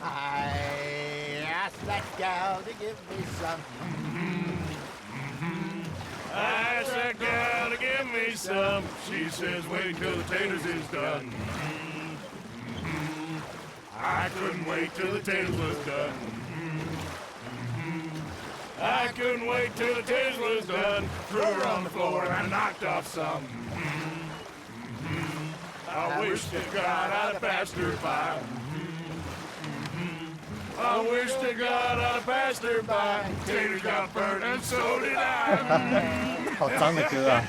I asked that gal to give me some. I asked that gal to give me some. She says, wait till the taters is done. I couldn't wait till the taters was done. I couldn't wait till the taters was done. Threw her on the floor and I knocked off some. I wish to God I'd have passed her by. I wish to God I'd have passed her by. Taters got burnt and so did I. 好脏的歌啊！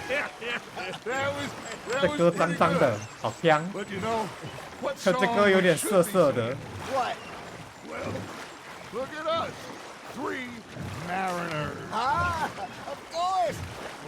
这歌脏脏的，好香。这歌有点涩涩的。 What? Well, look at us. 3 mariners. Ah, of course.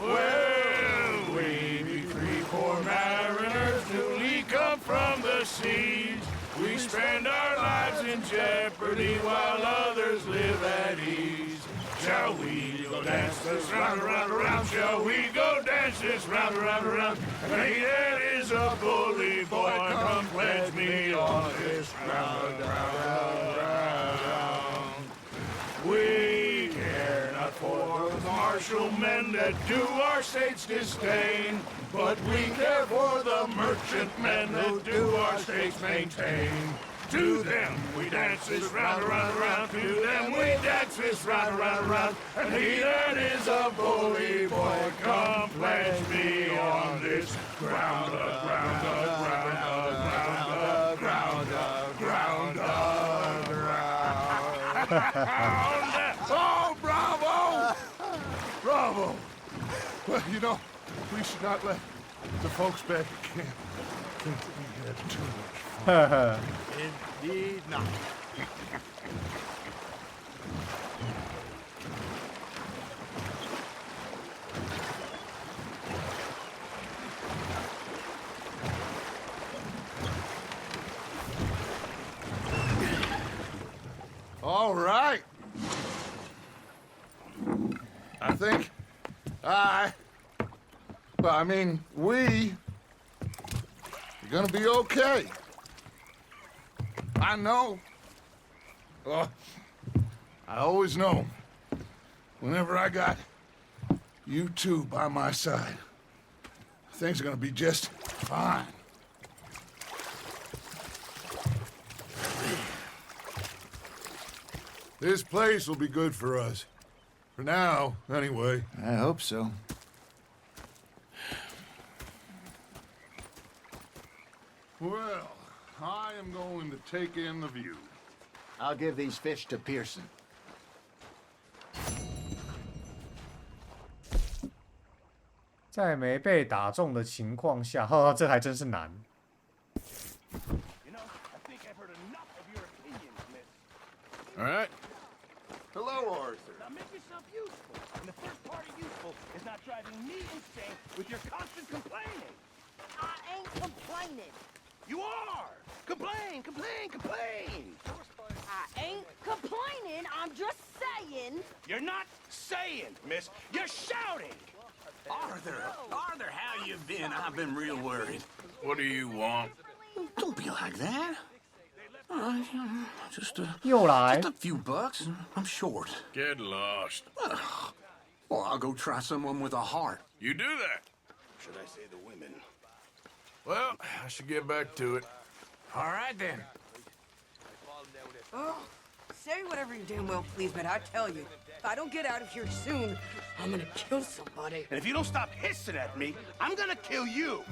Well, we be 3 poor mariners newly come from the seas. We spend our lives in jeopardy while others live at ease. Shall we go dance this round, around, around? Shall we go dance this round, around, around? He that is a bully boy, come pledge me on this round, round, round. We care not for the martial men that do our state's disdain, but we care for the merchant men that do our states maintain. To them we dance this round, around, around. To them we dance this round, around, around. And he that is a bully boy, come pledge me on this ground, ground, ground, ground, ground, ground, ground. Oh, bravo! Bravo! Well, you know, we should not let the folks back at camp think that we had too much fun. Indeed not. All right. I think we are gonna be okay. I know. I always know. Whenever I got you two by my side, things are gonna be just fine. This place will be good for us. For now, anyway. I hope so. Well, I am going to take in the view. I'll give these fish to Pearson. 在没被打中的情况下，呵呵，这还真是难。All right. Hello, Arthur. Now make yourself useful. And the first part of useful is not driving me insane with your constant complaining. I ain't complaining. You are! Complain, complain, complain! I ain't complaining. I'm just saying. You're not saying, miss. You're shouting! Arthur, how you been? I've been real worried. What do you want? Don't be like that. Just a few bucks. I'm short. Get lost. Well, I'll go try someone with a heart. You do that. Should I say the women? Well, I should get back to it. All right, then. Oh, say whatever you damn well please, but I tell you, if I don't get out of here soon, I'm gonna kill somebody. And if you don't stop hissing at me, I'm gonna kill you.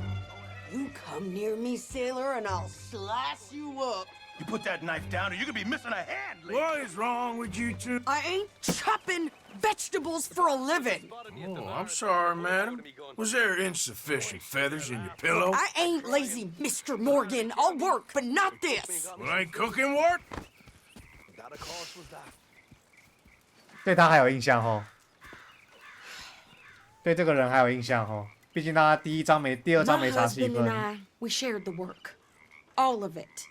You come near me, sailor, and I'll slice you up. You put that knife down or you're gonna be missing a hand, Lee. What is wrong with you two? I ain't chopping vegetables for a living. Oh, I'm sorry, madam. Was there insufficient feathers in your pillow? I ain't lazy, Mr. Morgan. I'll work, but not this. Well, ain't cooking work? 对他还有印象哦，对这个人还有印象哦。毕竟他第二章没啥戏 My husband and I, we shared the work. All of it.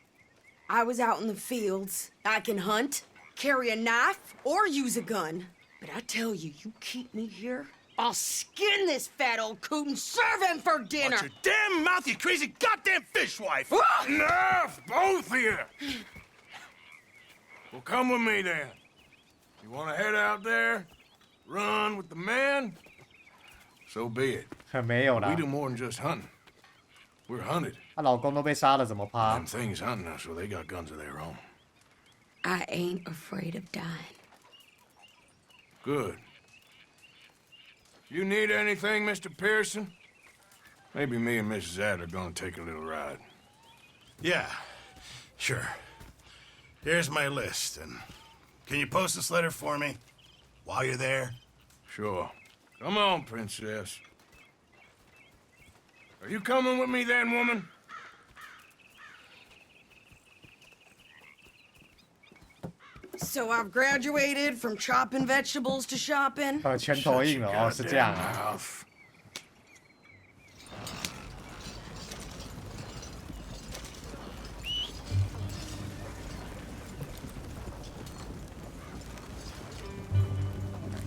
I was out in the fields. I can hunt, carry a knife, or use a gun. But I tell you, you keep me here, I'll skin this fat old coot and serve him for dinner. Watch your damn mouth, you crazy goddamn fishwife! Enough, both of you! Well, come with me then. You want to head out there, run with the men? So be it. 没有啦 We do more than just hunting. We're hunted. 她老公都被杀了，怎么趴 Them things hunting us, so they got guns of their own. I ain't afraid of dying. Good. You need anything, Mr. Pearson? Maybe me and Mrs. Ad are gonna take a little ride. Yeah, sure. Here's my list, and can you post this letter for me while you're there? Sure. Come on, Princess. Are you coming with me then, woman? So I've graduated from chopping vegetables to shopping. 拳头硬了哦，是这样啊。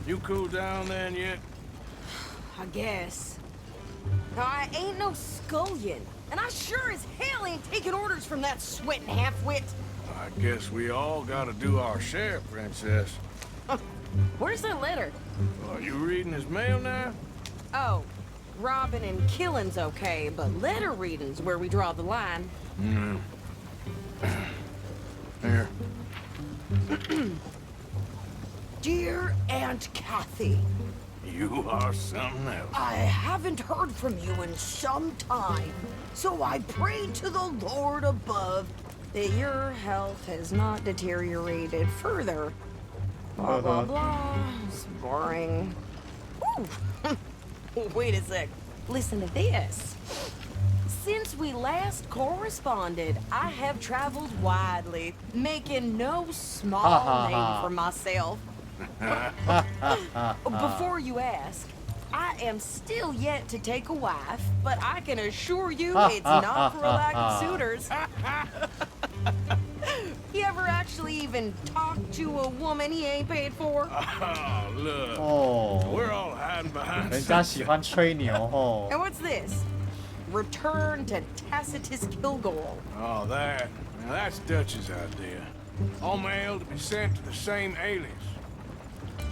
You cool down then yet? I guess. Now, I ain't no scullion, and I sure as hell ain't taking orders from that sweating half-wit. I guess we all gotta do our share, Princess. Where's that letter? Are you reading his mail now? Oh, robbing and killing's okay, but letter reading's where we draw the line. Here. Dear Aunt Kathy. You are something else. I haven't heard from you in some time, so I pray to the Lord above that your health has not deteriorated further. Blah, blah, blah. It's boring. Ooh. Wait a sec. Listen to this. Since we last corresponded, I have traveled widely, making no small name for myself. Before you ask, I am still yet to take a wife, but I can assure you it's not for a lack of suitors. You ever actually even talk to a woman he ain't paid for? Oh, look. Oh. We're all hiding behind 人家喜欢吹牛哦。 And what's this? Return to Tacitus Kilgore. Oh, that. Now, that's Dutch's idea. All mail to be sent to the same alias.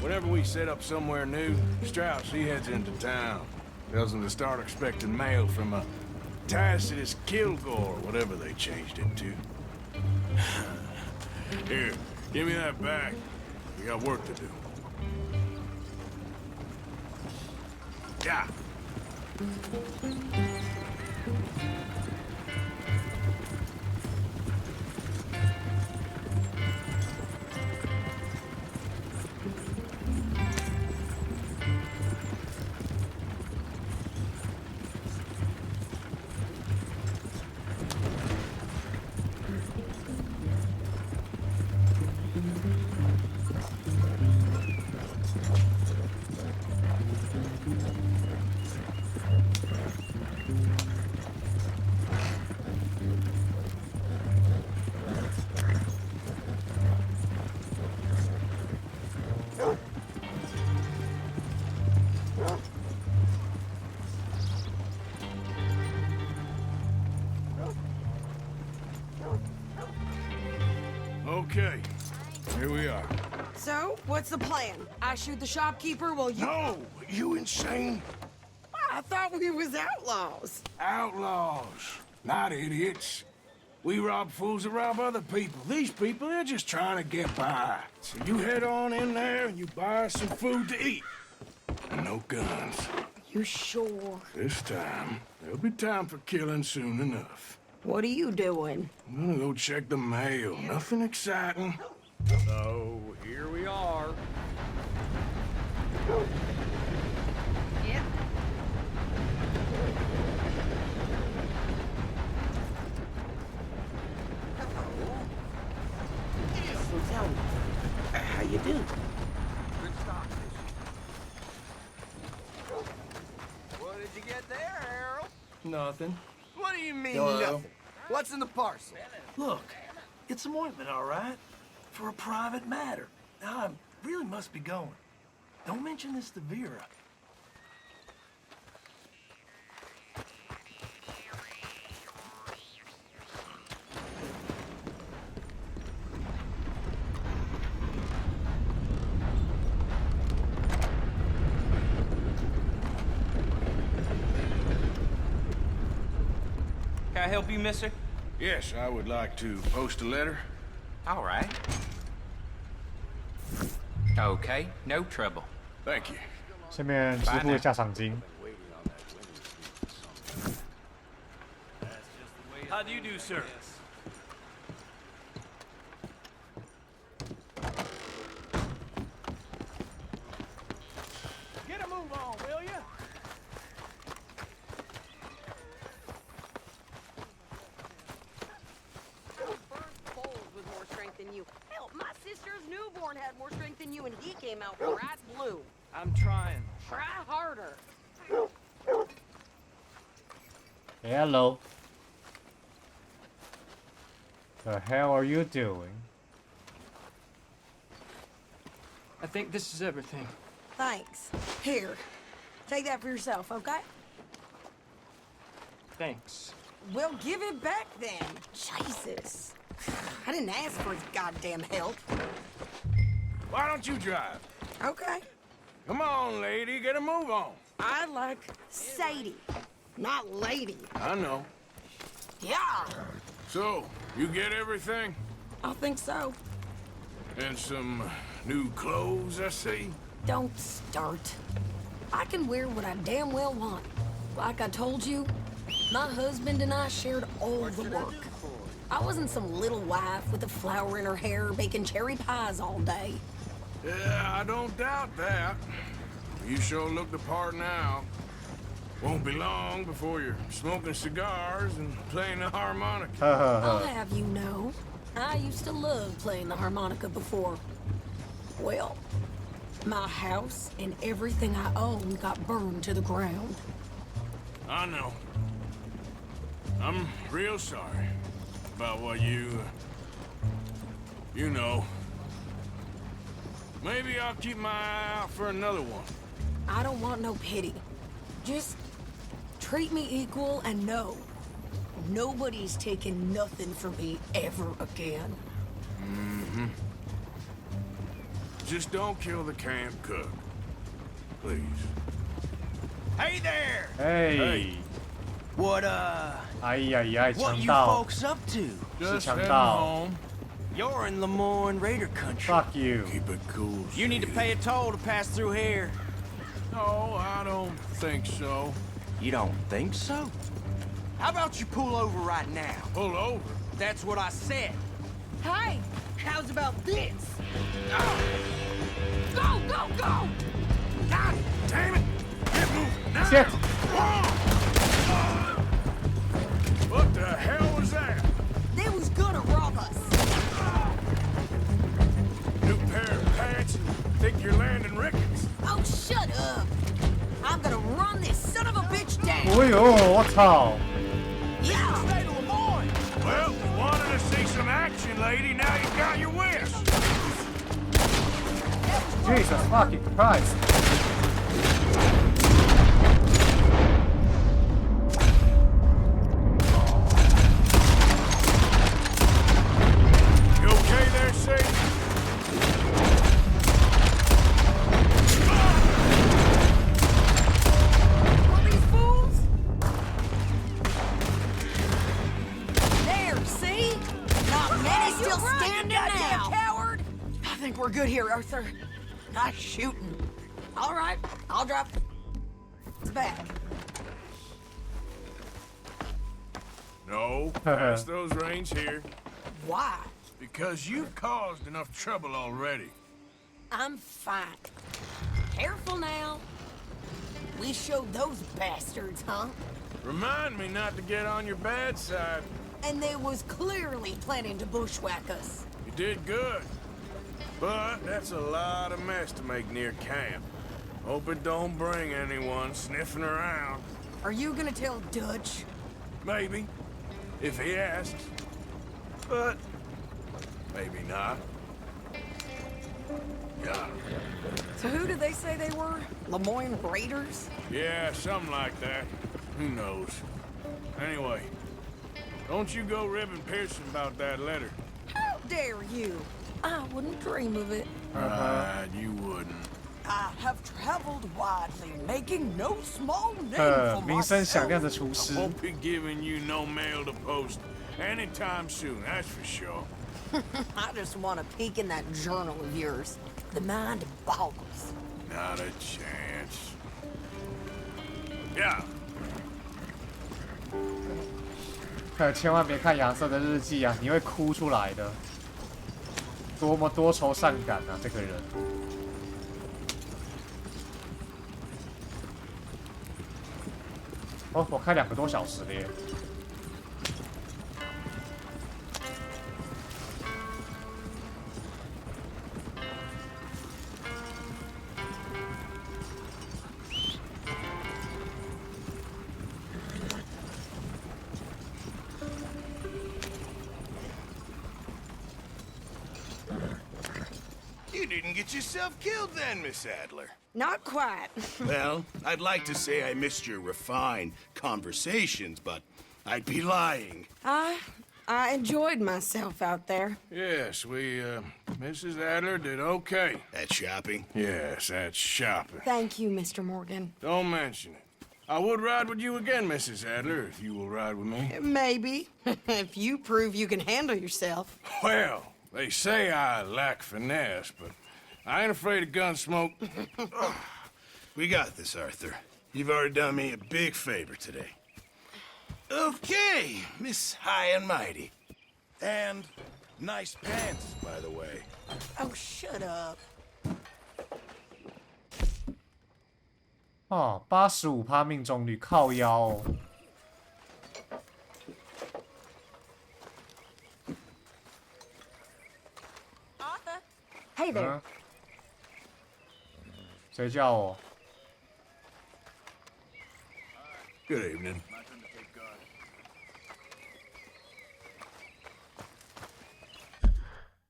Whenever we set up somewhere new, Strauss, he heads into town. Tells them to start expecting mail from a Tacitus Kilgore, whatever they changed it to. Here, give me that back. We got work to do. Yeah. Okay, here we are. So, what's the plan? I shoot the shopkeeper while you... No! You insane? I thought we was outlaws. Outlaws, not idiots. We rob fools that rob other people. These people, they're just trying to get by. So you head on in there and you buy us some food to eat. And no guns. You sure? This time, there'll be time for killing soon enough. What are you doing? I'm gonna go check the mail. Nothing exciting. So, here we are. Yep. So tell me, how you do? Good stop. What did you get there, Harold? Nothing. What do you mean, Hello? nothing? What's in the parcel? Look, it's some ointment, all right? For a private matter. Now, I really must be going. Don't mention this to Vera. Can I help you, mister? Yes, I would like to post a letter. All right. Okay, no trouble. Thank you. 下面支付一下赏金。 How do you do, sir? Get a move on, will you? came out bright blue. I'm trying. Try harder. Hello. The hell are you doing? I think this is everything. Thanks. Here, take that for yourself, okay? Thanks. Well, give it back then. Jesus. I didn't ask for his goddamn help. Why don't you drive? Okay. Come on, lady, get a move on. I like Sadie, not lady. I know. Yeah. So, you get everything? I think so. And some new clothes, I see? Don't start. I can wear what I damn well want. Like I told you, my husband and I shared all the work. I wasn't some little wife with a flower in her hair baking cherry pies all day. Yeah, I don't doubt that. You sure look the part now. Won't be long before you're smoking cigars and playing the harmonica. I'll have you know, I used to love playing the harmonica before. Well, my house and everything I own got burned to the ground. I know. I'm real sorry about what you know. Maybe I'll keep my eye out for another one. I don't want no pity. Just treat me equal and know nobody's taking nothing from me ever again. Mm-hmm. Just don't kill the camp cook. Please. Hey there! Hey. What, 哎呀呀， what 强 you 盗， folks up to? 是强盗。 You're in Lemoyne Raider country. Fuck you. Keep it cool. You need to pay a toll to pass through here. No, I don't think so. You don't think so? How about you pull over right now? Pull over? That's what I said. Hey, how's about this? Go, go, go! God damn it! Get moving now! Shit! What the hell was that? They was gonna rob us. New pair of pants and think you're landing Ricketts. Oh, shut up. I'm gonna run this son of a bitch down. 哎呦，我操！ Yeah. Well, you wanted to see some action, lady. Now you got your wish. Jesus fucking Christ! You okay there, Sadie? What, these fools? There, see? Not many still standing now. Coward. I think we're good here, Arthur. Nice shooting. All right, I'll drop it's back. No, pass those reins here. Why? Because you've caused enough trouble already. I'm fine. Careful now. We showed those bastards, huh? Remind me not to get on your bad side. And they was clearly planning to bushwhack us. You did good. But that's a lot of mess to make near camp. Hope it don't bring anyone sniffing around. Are you gonna tell Dutch? Maybe, if he asks. But maybe not. Yeah. So who did they say they were? Lemoyne Raiders? Yeah, something like that. Who knows? Anyway, don't you go ribbing Pearson about that letter. How dare you? I wouldn't dream of it. Right, you wouldn't. I have traveled widely, making no small name for 名声响 myself. 亮的厨师。 Won't be giving you no mail to post anytime soon, that's for sure. I just want a peek in that journal of yours. The mind boggles. Not a chance. Yeah. 可千万别看亚瑟的日记啊，你会哭出来的。多么多愁善感啊，这个人。哦，我开2个多小时了耶。didn't get yourself killed then, Miss Adler. Not quite. Well, I'd like to say I missed your refined conversations, but I'd be lying. I enjoyed myself out there. Yes, Mrs. Adler did okay. At shopping? Yes, that's shopping. Thank you, Mr. Morgan. Don't mention it. I would ride with you again, Mrs. Adler, if you will ride with me. Maybe. If you prove you can handle yourself. Well, they say I lack finesse, but I ain't afraid of gun smoke. We got this, Arthur. You've already done me a big favor today. Okay, Miss High and Mighty. And nice pants, by the way. Oh, shut up. 哦，85%命中率，靠腰哦。Arthur. Hey there. 谁叫我？ Good evening.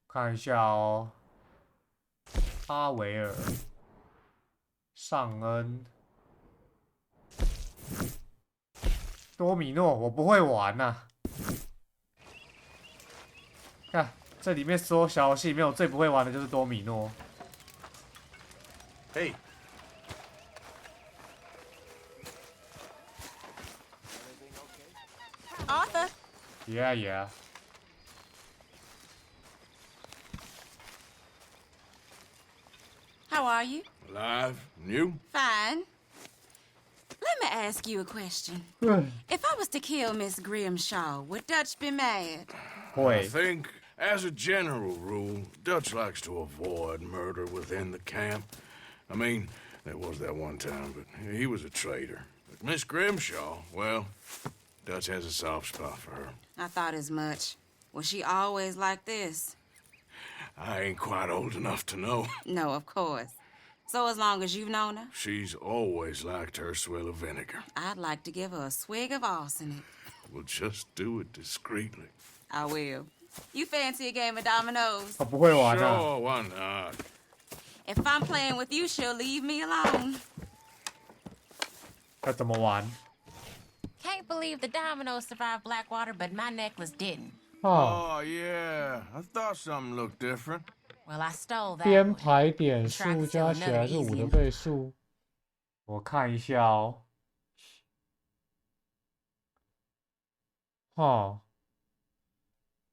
看一下哦，阿维尔、尚恩、多米诺，我不会玩呐、看这里面所有小游戏里面，我最不会玩的就是多米诺。Hey. Arthur. Yeah, yeah. How are you? Alive? And you? Fine. Let me ask you a question. If I was to kill Miss Grimshaw, would Dutch be mad? I think, as a general rule, Dutch likes to avoid murder within the camp. I mean, there was that one time, but he was a traitor. But Miss Grimshaw, well, Dutch has a soft spot for her. I thought as much. Was she always like this? I ain't quite old enough to know. No, of course. So as long as you've known her? She's always liked her swill of vinegar. I'd like to give her a swig of arsenic. We'll just do it discreetly. I will. You fancy a game of dominoes? 我不会玩啊。 Sure, why not? If I'm playing with you, she'll leave me alone. 要怎么玩？ Can't believe the dominoes survived Blackwater, but my necklace didn't. Oh, yeah. I thought something looked different. Well, I stole that. 编排点数加起来是5的倍数。我看一下哦。哈，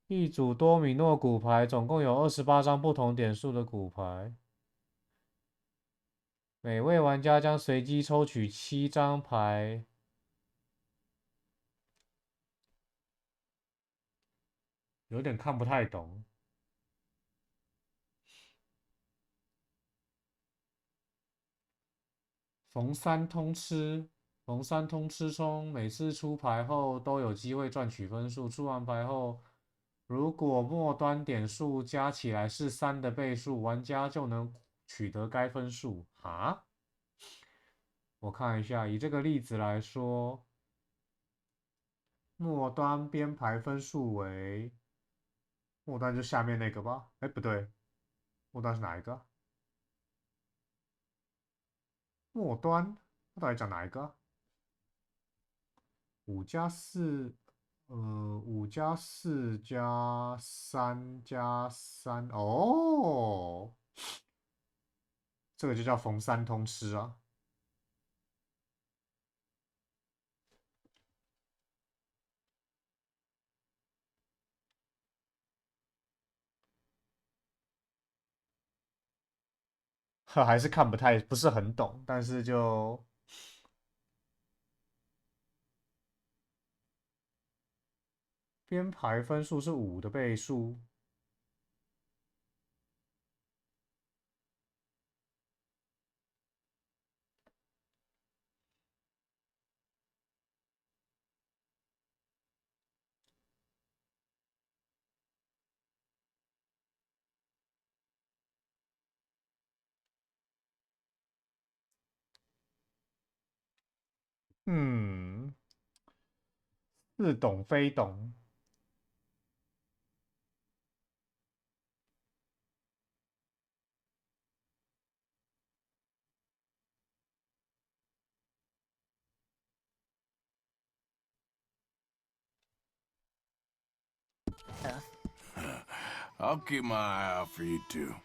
一组多米诺骨牌总共有28张不同点数的骨牌，每位玩家将随机抽取7张牌。有点看不太懂。逢三通吃，逢三通吃中，每次出牌后都有机会赚取分数。出完牌后，如果末端点数加起来是3的倍数，玩家就能取得该分数。哈？我看一下，以这个例子来说，末端编排分数为。末端就下面那个吧？哎，不对，末端是哪一个？末端，它到底讲哪一个？5加4， 5加4加3加3，哦，这个就叫逢三通吃啊。还是看不是很懂，但是就编排分数是5的倍数。似懂非懂。I'll keep my eye out for you two.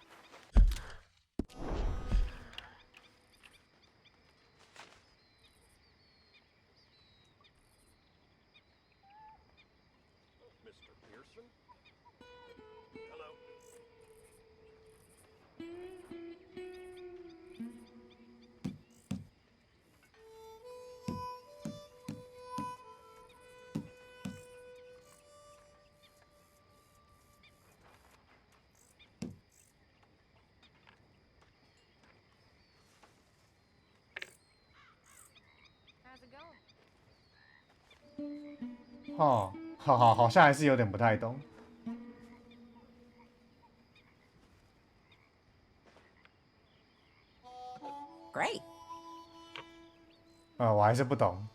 Mr. Pearson? Hello. How's it going? 哦，好像还是有点不太懂。Great. 我还是不懂。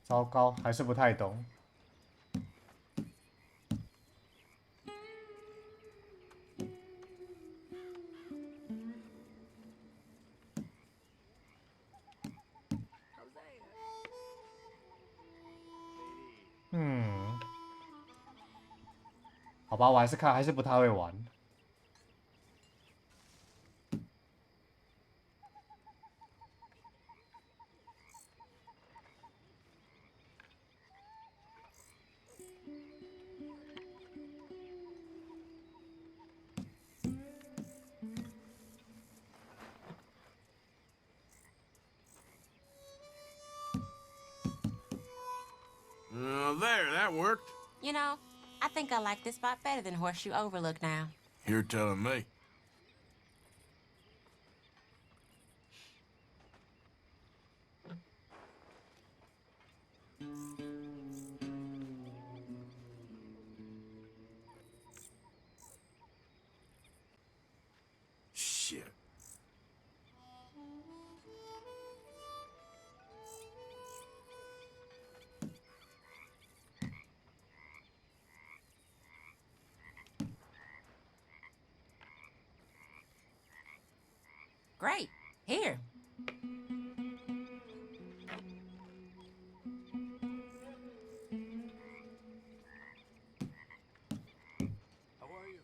糟糕，还是不太懂。嗯，好吧，我还是不太会玩。There, that worked. You know, I think I like this spot better than Horseshoe Overlook now. You're telling me. Shit. Great. Here. How are you?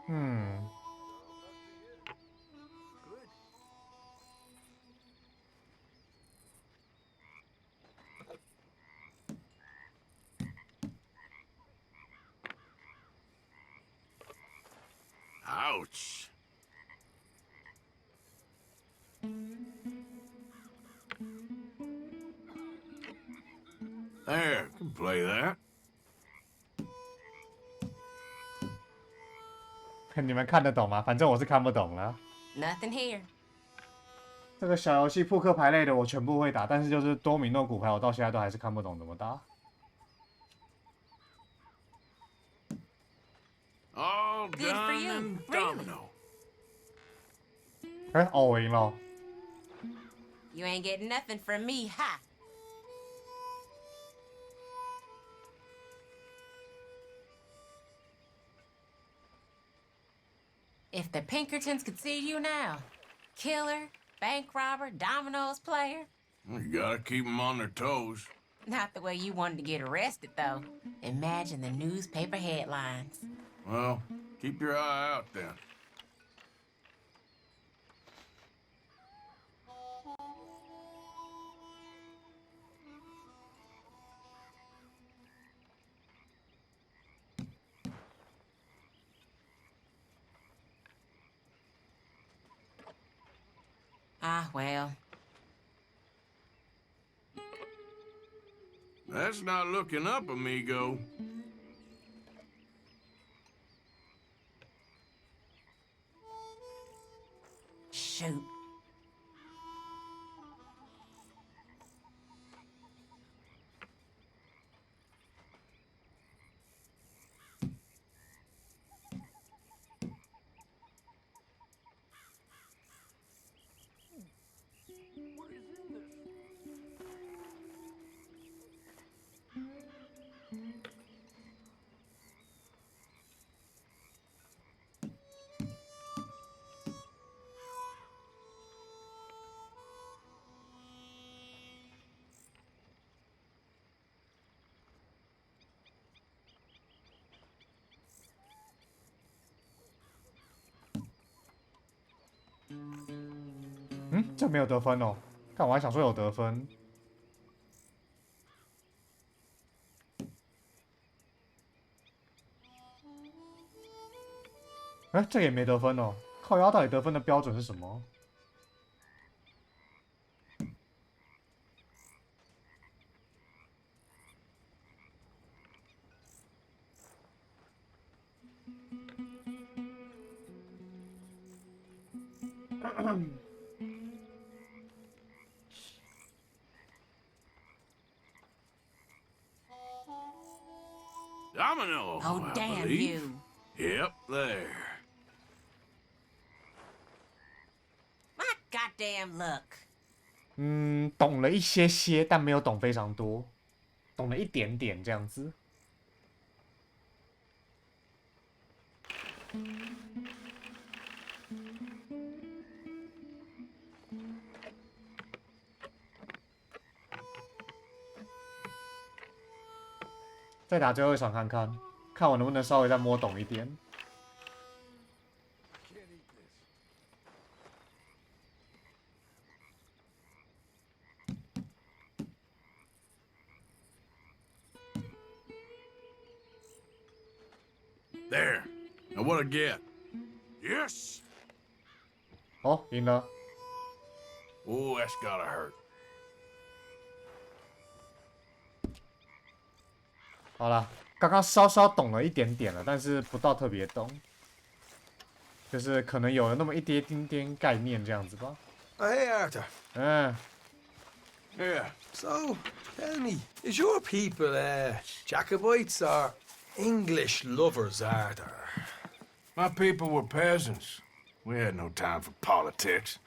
嗯， Good. Ouch. There, can play that. 你们看得懂吗？反正我是看不懂了。 Nothing here. 这个小游戏扑克牌类的我全部会打，但是就是多米诺骨牌，我到现在都还是看不懂怎么打。All Good for done you, and really. domino. 哎，哦，我赢了。 You ain't getting nothing from me, ha! If the Pinkertons could see you now, killer, bank robber, dominoes player. You gotta keep them on their toes. Not the way you wanted to get arrested, though. Imagine the newspaper headlines. Well, keep your eye out then. Ah, well. That's not looking up, amigo. Shoot. 嗯，这没有得分哦。看我还想说有得分。哎，这也没得分哦。靠腰到底得分的标准是什么？Domino. Oh, I damn believe. you. Yep, there. My goddamn luck. 嗯，懂了一些些，但没有懂非常多，懂了一点点这样子。再打最后一场看看，看我能不能稍微再摸懂一点。There. Now what I get? Yes. 哦，赢了。Oh, that's gotta hurt. 好了，刚刚稍稍懂了一点点了，但是不到特别懂，就是可能有了那么一点点概念这样子吧。 Hey, Arthur. 嗯。Yeah. So, tell me, is your people Jacobites or English lovers, Arthur? My people were peasants. We had no time for politics.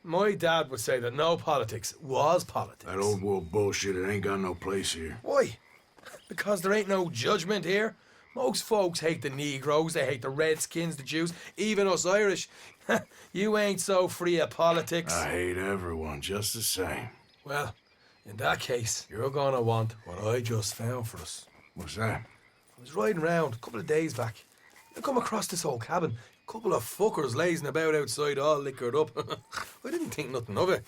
My dad would say that no politics was politics. That old world bullshit, it ain't got no place here. Why? Because there ain't no judgment here. Most folks hate the Negroes, they hate the Redskins, the Jews, even us Irish. You ain't so free of politics. I hate everyone just the same. Well, in that case, you're gonna want what I just found for us. What's that? I was riding around a couple of days back. I come across this old cabin. A couple of fuckers lazing about outside all liquored up. I didn't think nothing of it.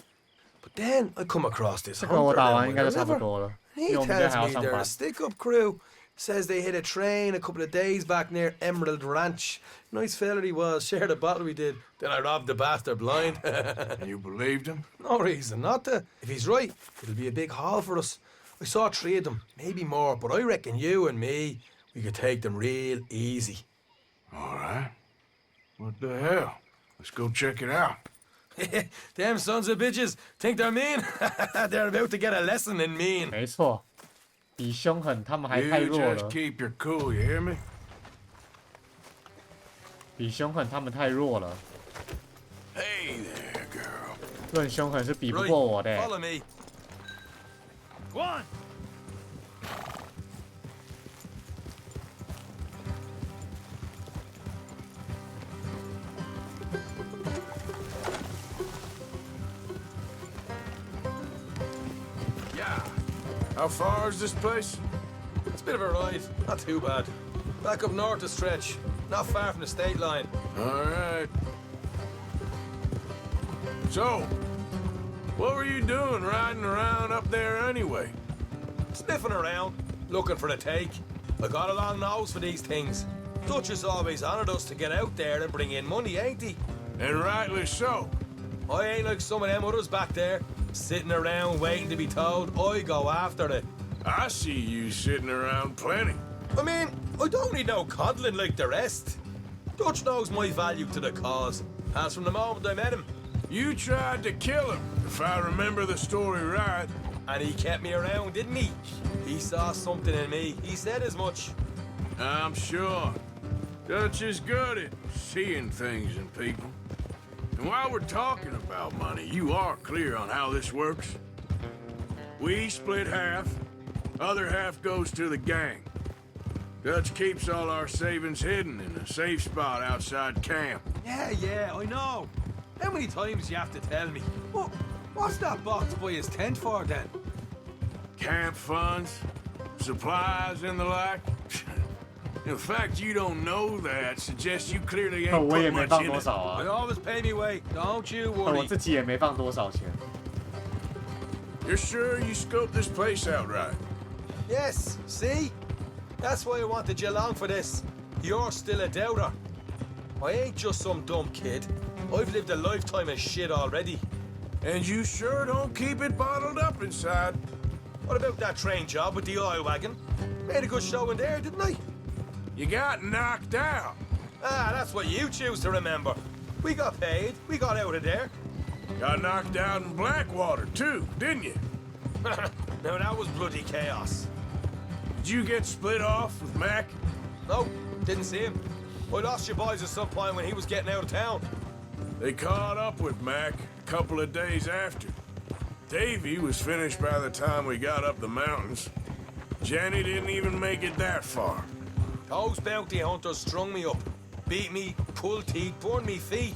But then I come across this 这个我 hunter 打 down 完 by 应该 the 就差不 river. 多了，因 He 为我们今天 tells 还要 me 上 they're a 班。 stick-up crew. Says they hit a train a couple of days back near Emerald Ranch. Nice fella he was. Shared a bottle we did. Then I robbed the bastard blind. And you believed him? No reason not to. If he's right, it'll be a big haul for us. I saw 3 of them, maybe more, but I reckon you and me, we could take them real easy. All right. What the hell? Let's go check it out. Them sons of bitches think they're mean. They're about to get a lesson in mean. 没错，比凶狠他们还太 You 弱 just 了， keep your cool, you hear me? 比凶狠他们太弱了。 Hey there, girl. 论凶狠是比不 Right, 过我的。 follow me. One. Yeah. How far is this place? It's a bit of a ride, not too bad. Back up north a stretch, not far from the state line. All right. So, what were you doing riding around up there anyway? Sniffing around, looking for a take. I got a long nose for these things. Dutch has always honoured us to get out there and bring in money, ain't he? And rightly so. I ain't like some of them others back there, sitting around waiting to be told. I go after it. I see you sitting around plenty. I mean, I don't need no coddling like the rest. Dutch knows my value to the cause, as from the moment I met him. You tried to kill him, if I remember the story right. And he kept me around, didn't he? He saw something in me. He said as much. I'm sure. Dutch is good at seeing things in people. And while we're talking about money, you are clear on how this works? We split half, other half goes to the gang. Dutch keeps all our savings hidden in a safe spot outside camp. Yeah, I know. How many times you have to tell me? What's that box by his tent for then? Camp funds, supplies and the like. The fact you don't know that suggests you clearly ain't 我也 put 没 much 放 in 多 it. 少啊 They always pay me way. Don't you 我 worry. 自己也没放多少钱。 You're sure you scoped this place out right? Yes, see? That's why I wanted you along for this. You're still a doubter. I ain't just some dumb kid. I've lived a lifetime of shit already. And you sure don't keep it bottled up inside. What about that train job with the oil wagon? Made a good show in there, didn't I? You got knocked out. Ah, that's what you choose to remember. We got paid. We got out of there. Got knocked out in Blackwater, too, didn't you? Now that was bloody chaos. Did you get split off with Mac? No, didn't see him. I lost your boys at some point when he was getting out of town. They caught up with Mac a couple of days after. Davy was finished by the time we got up the mountains. Jenny didn't even make it that far. Those bounty hunters strung me up. Beat me, pulled teeth, burned me feet.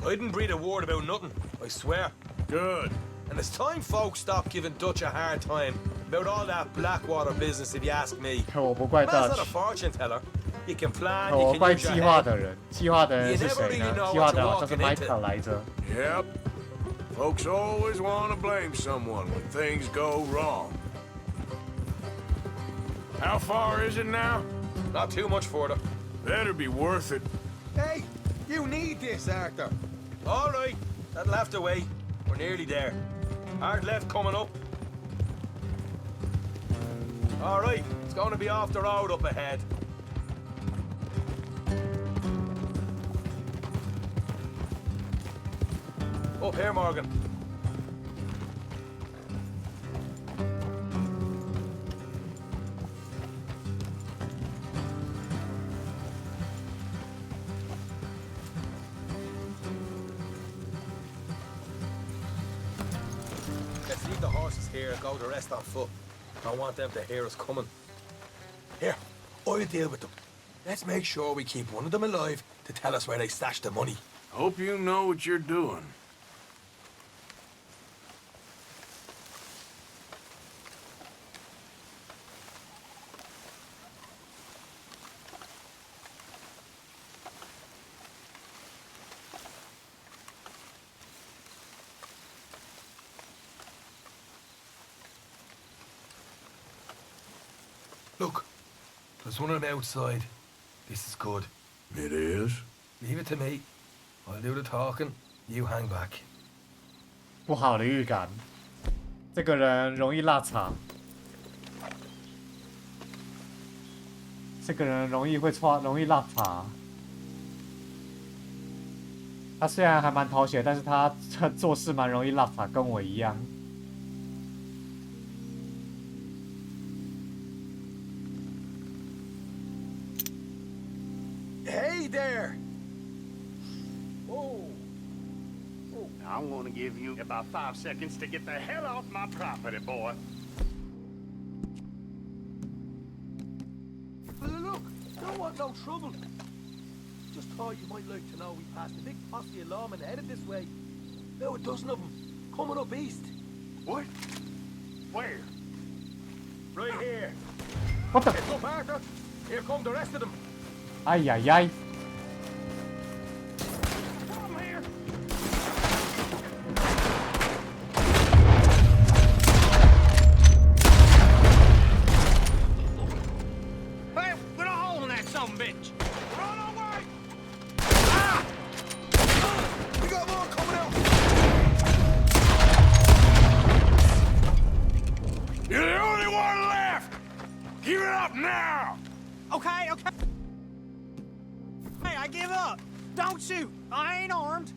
I didn't breathe a word about nothing, I swear. Good. And it's time folks stopped giving Dutch a hard time about all that Blackwater business, if you ask me. 我不怪 Man's not a Dutch， fortune teller. You can plan, 我 you 怪 can use 计 your 划 head. 的人。计划的人是谁呢？计划的人好像是 Michael 来着。 Yep. Folks always want to blame someone when things go wrong. How far is it now? Not too much further. Better be worth it. Hey, you need this, Arthur. All right, that'll have to wait. We're nearly there. Hard left coming up. All right, it's going to be off the road up ahead. Up here, Morgan. Let's leave the horses here and go the rest on foot. Don't want them to hear us coming. Here, I'll deal with them. Let's make sure we keep one of them alive to tell us where they stashed the money. Hope you know what you're doing. Look, there's one of them outside. This is good. It is? Leave it to me. I'll do the talking. You hang back. 不好的预感，这个人容易落场。这个人容易落场。他虽然还蛮讨喜，但是他做事蛮容易落场，跟我一样。Hey there! Oh. I'm going to give you about 5 seconds to get the hell off my property, boy. Look, don't want no trouble. Just thought you might like to know we passed a big posse of lawmen headed this way. About a dozen of them, coming up east. What? Where? Right here. What the? Heads up, Arthur. Here come the rest of them. 哎呀呀！ Come here. Hey, put a hole in that sumbitch. Run away! Ah! We got more coming out. You're the only one left! Give it up now! Okay. Hey, I give up. Don't shoot. I ain't armed.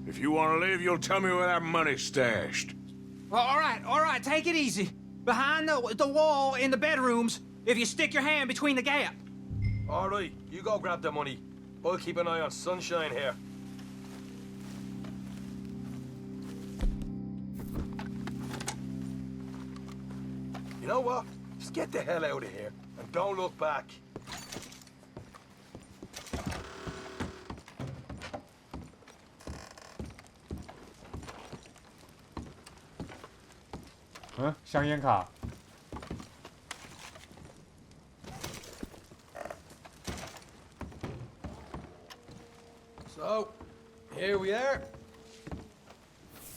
If you want to live, you'll tell me where that money's stashed. Well, all right. Take it easy. Behind the wall in the bedrooms, if you stick your hand between the gap. All right, you go grab the money. I'll keep an eye on Sunshine here. You know what? Just get the hell out of here and don't look back. 嗯，香烟卡。So, here we are.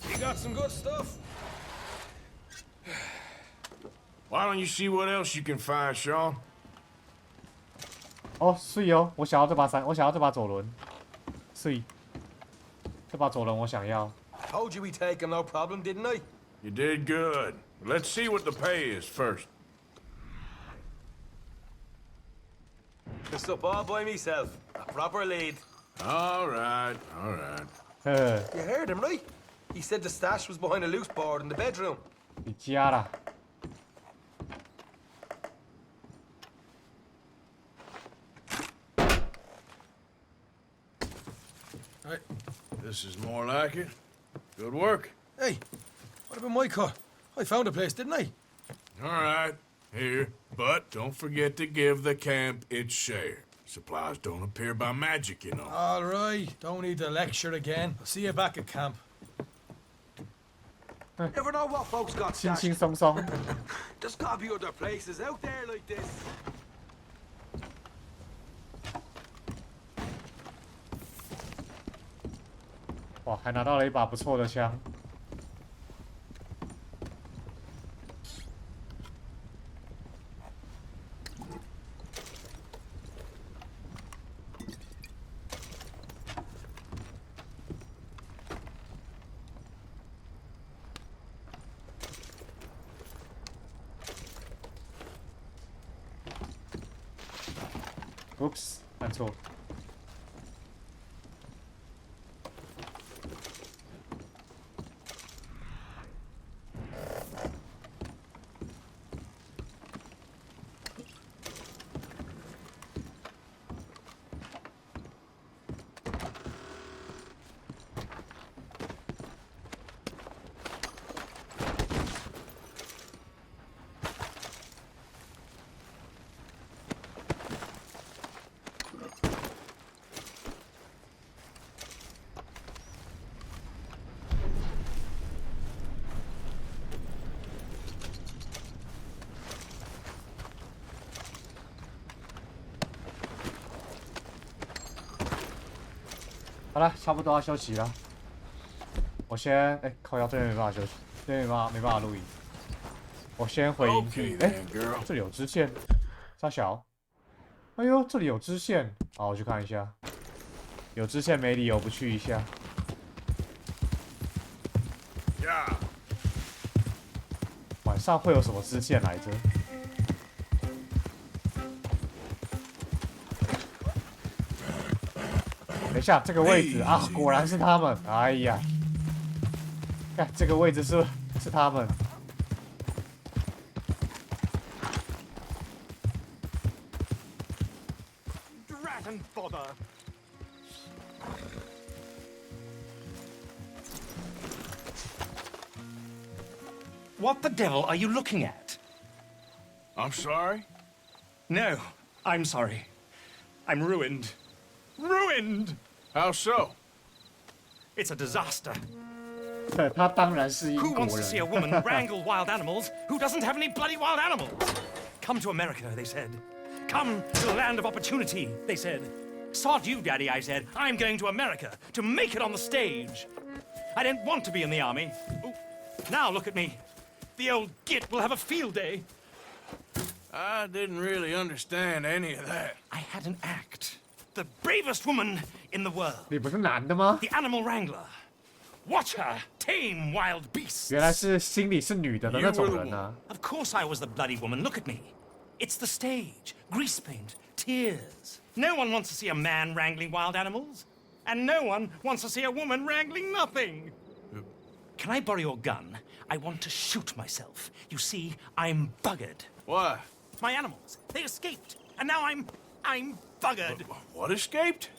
We got some good stuff. Why don't you see what else you can find, Sean? 哦，碎哦！我想要这把左轮，碎。这把左轮我想要。Told you we take him, no problem, didn't I? You did good. Let's see what the pay is first. Just up all by myself. A proper lead. All right, all right. You heard him, right? He said the stash was behind a loose board in the bedroom. 你家啦。Hey, this is more like it. Good work. Hey, what about my car? I found a place, didn't I? All right, here. But don't forget to give the camp its share. Supplies don't appear by magic, you know. All right, don't need to lecture again. I'll see you back at camp. Never know what folks got 轻 stashed. 轻松松。 There's gotta be other places out there like this. 哇，还拿到了一把不错的枪。Oops， 按错。好了，差不多要休息了。我先，靠腰这边没办法休息，这边没办法录影。我先回营地。这里有支线，沙小。哎呦，这里有支线，好，我去看一下。有支线没理由不去一下。晚上会有什么支线来着？等一下，这个位置啊，果然是他们！哎呀，看这个位置是他们。Drat and bother. What the devil are you looking at? I'm sorry? No, I'm sorry. I'm ruined. Ruined! How so? It's a disaster. 他当然是英 Who 国 wants to see a 人。 woman wrangle wild animals who doesn't have any bloody wild animals? Come to America, they said. Come to the land of opportunity, they said. Sod you, Daddy, I said. I'm going to America to make it on the stage. I don't want to be in the army. Ooh. Now look at me. The old git will have a field day. I didn't really understand any of that. I had an act. The bravest woman in the world. 你不是男的吗？ The animal wrangler. Watch her tame wild beasts. 原来是心里是女的的那种人啊。 Of course I was the bloody woman. Look at me. It's the stage. Grease paint. Tears. No one wants to see a man wrangling wild animals. And no one wants to see a woman wrangling nothing. Can I borrow your gun? I want to shoot myself. You see, I'm buggered. Why? My animals. They escaped. And now I'm buggered. What escaped?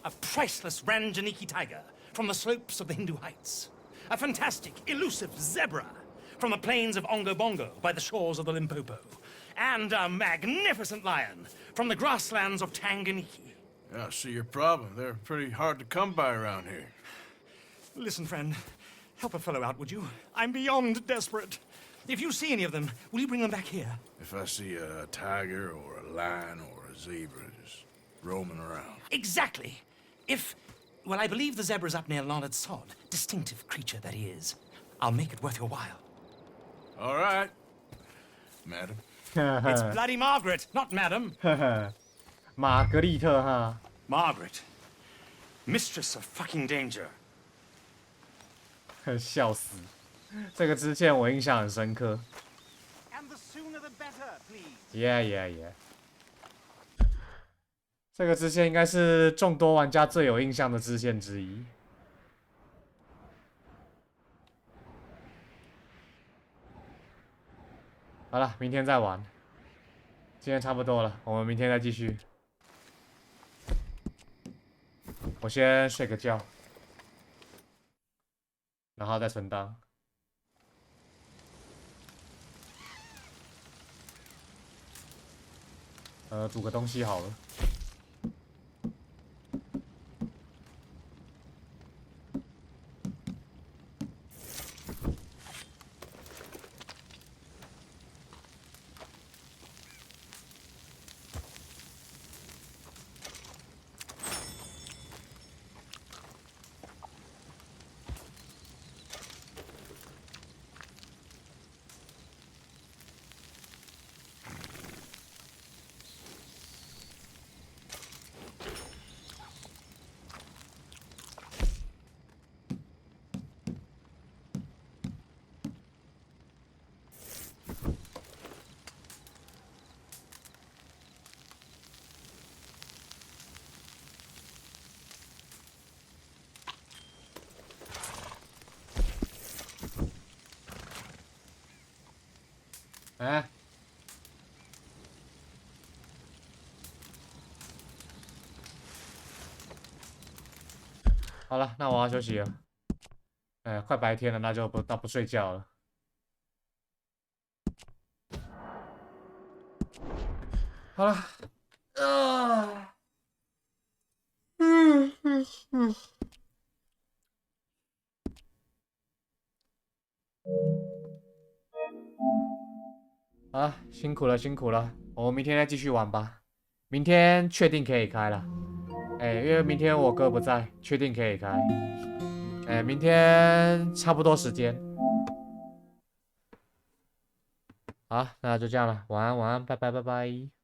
A priceless Ranjaniki tiger from the slopes of the Hindu Heights. A fantastic, elusive zebra from the plains of Ongo Bongo by the shores of the Limpopo. And a magnificent lion from the grasslands of Tanganyika. Yeah, I see your problem. They're pretty hard to come by around here. Listen, friend. Help a fellow out, would you? I'm beyond desperate. If you see any of them, will you bring them back here? If I see a tiger or a lion or a zebra just roaming around. Exactly. If, well, I believe the zebra's up near Leonard Sod. Distinctive creature that he is. I'll make it worth your while. All right, madam. It's bloody Margaret, not madam. 玛格丽特哈。Margaret, mistress of fucking danger. 笑死！这个支线我印象很深刻。And the sooner the better, please. Yeah。这个支线应该是众多玩家最有印象的支线之一。好了，明天再玩。今天差不多了，我们明天再继续。我先睡个觉，然后再存档。煮个东西好了。哎，好了，那我要休息了。哎，快白天了，那就不睡觉了。好了，啊，辛苦了，辛苦了，我们明天再继续玩吧。明天确定可以开了，哎，因为明天我哥不在，确定可以开。哎，明天差不多时间。好，那就这样了，晚安，晚安，拜拜，拜拜。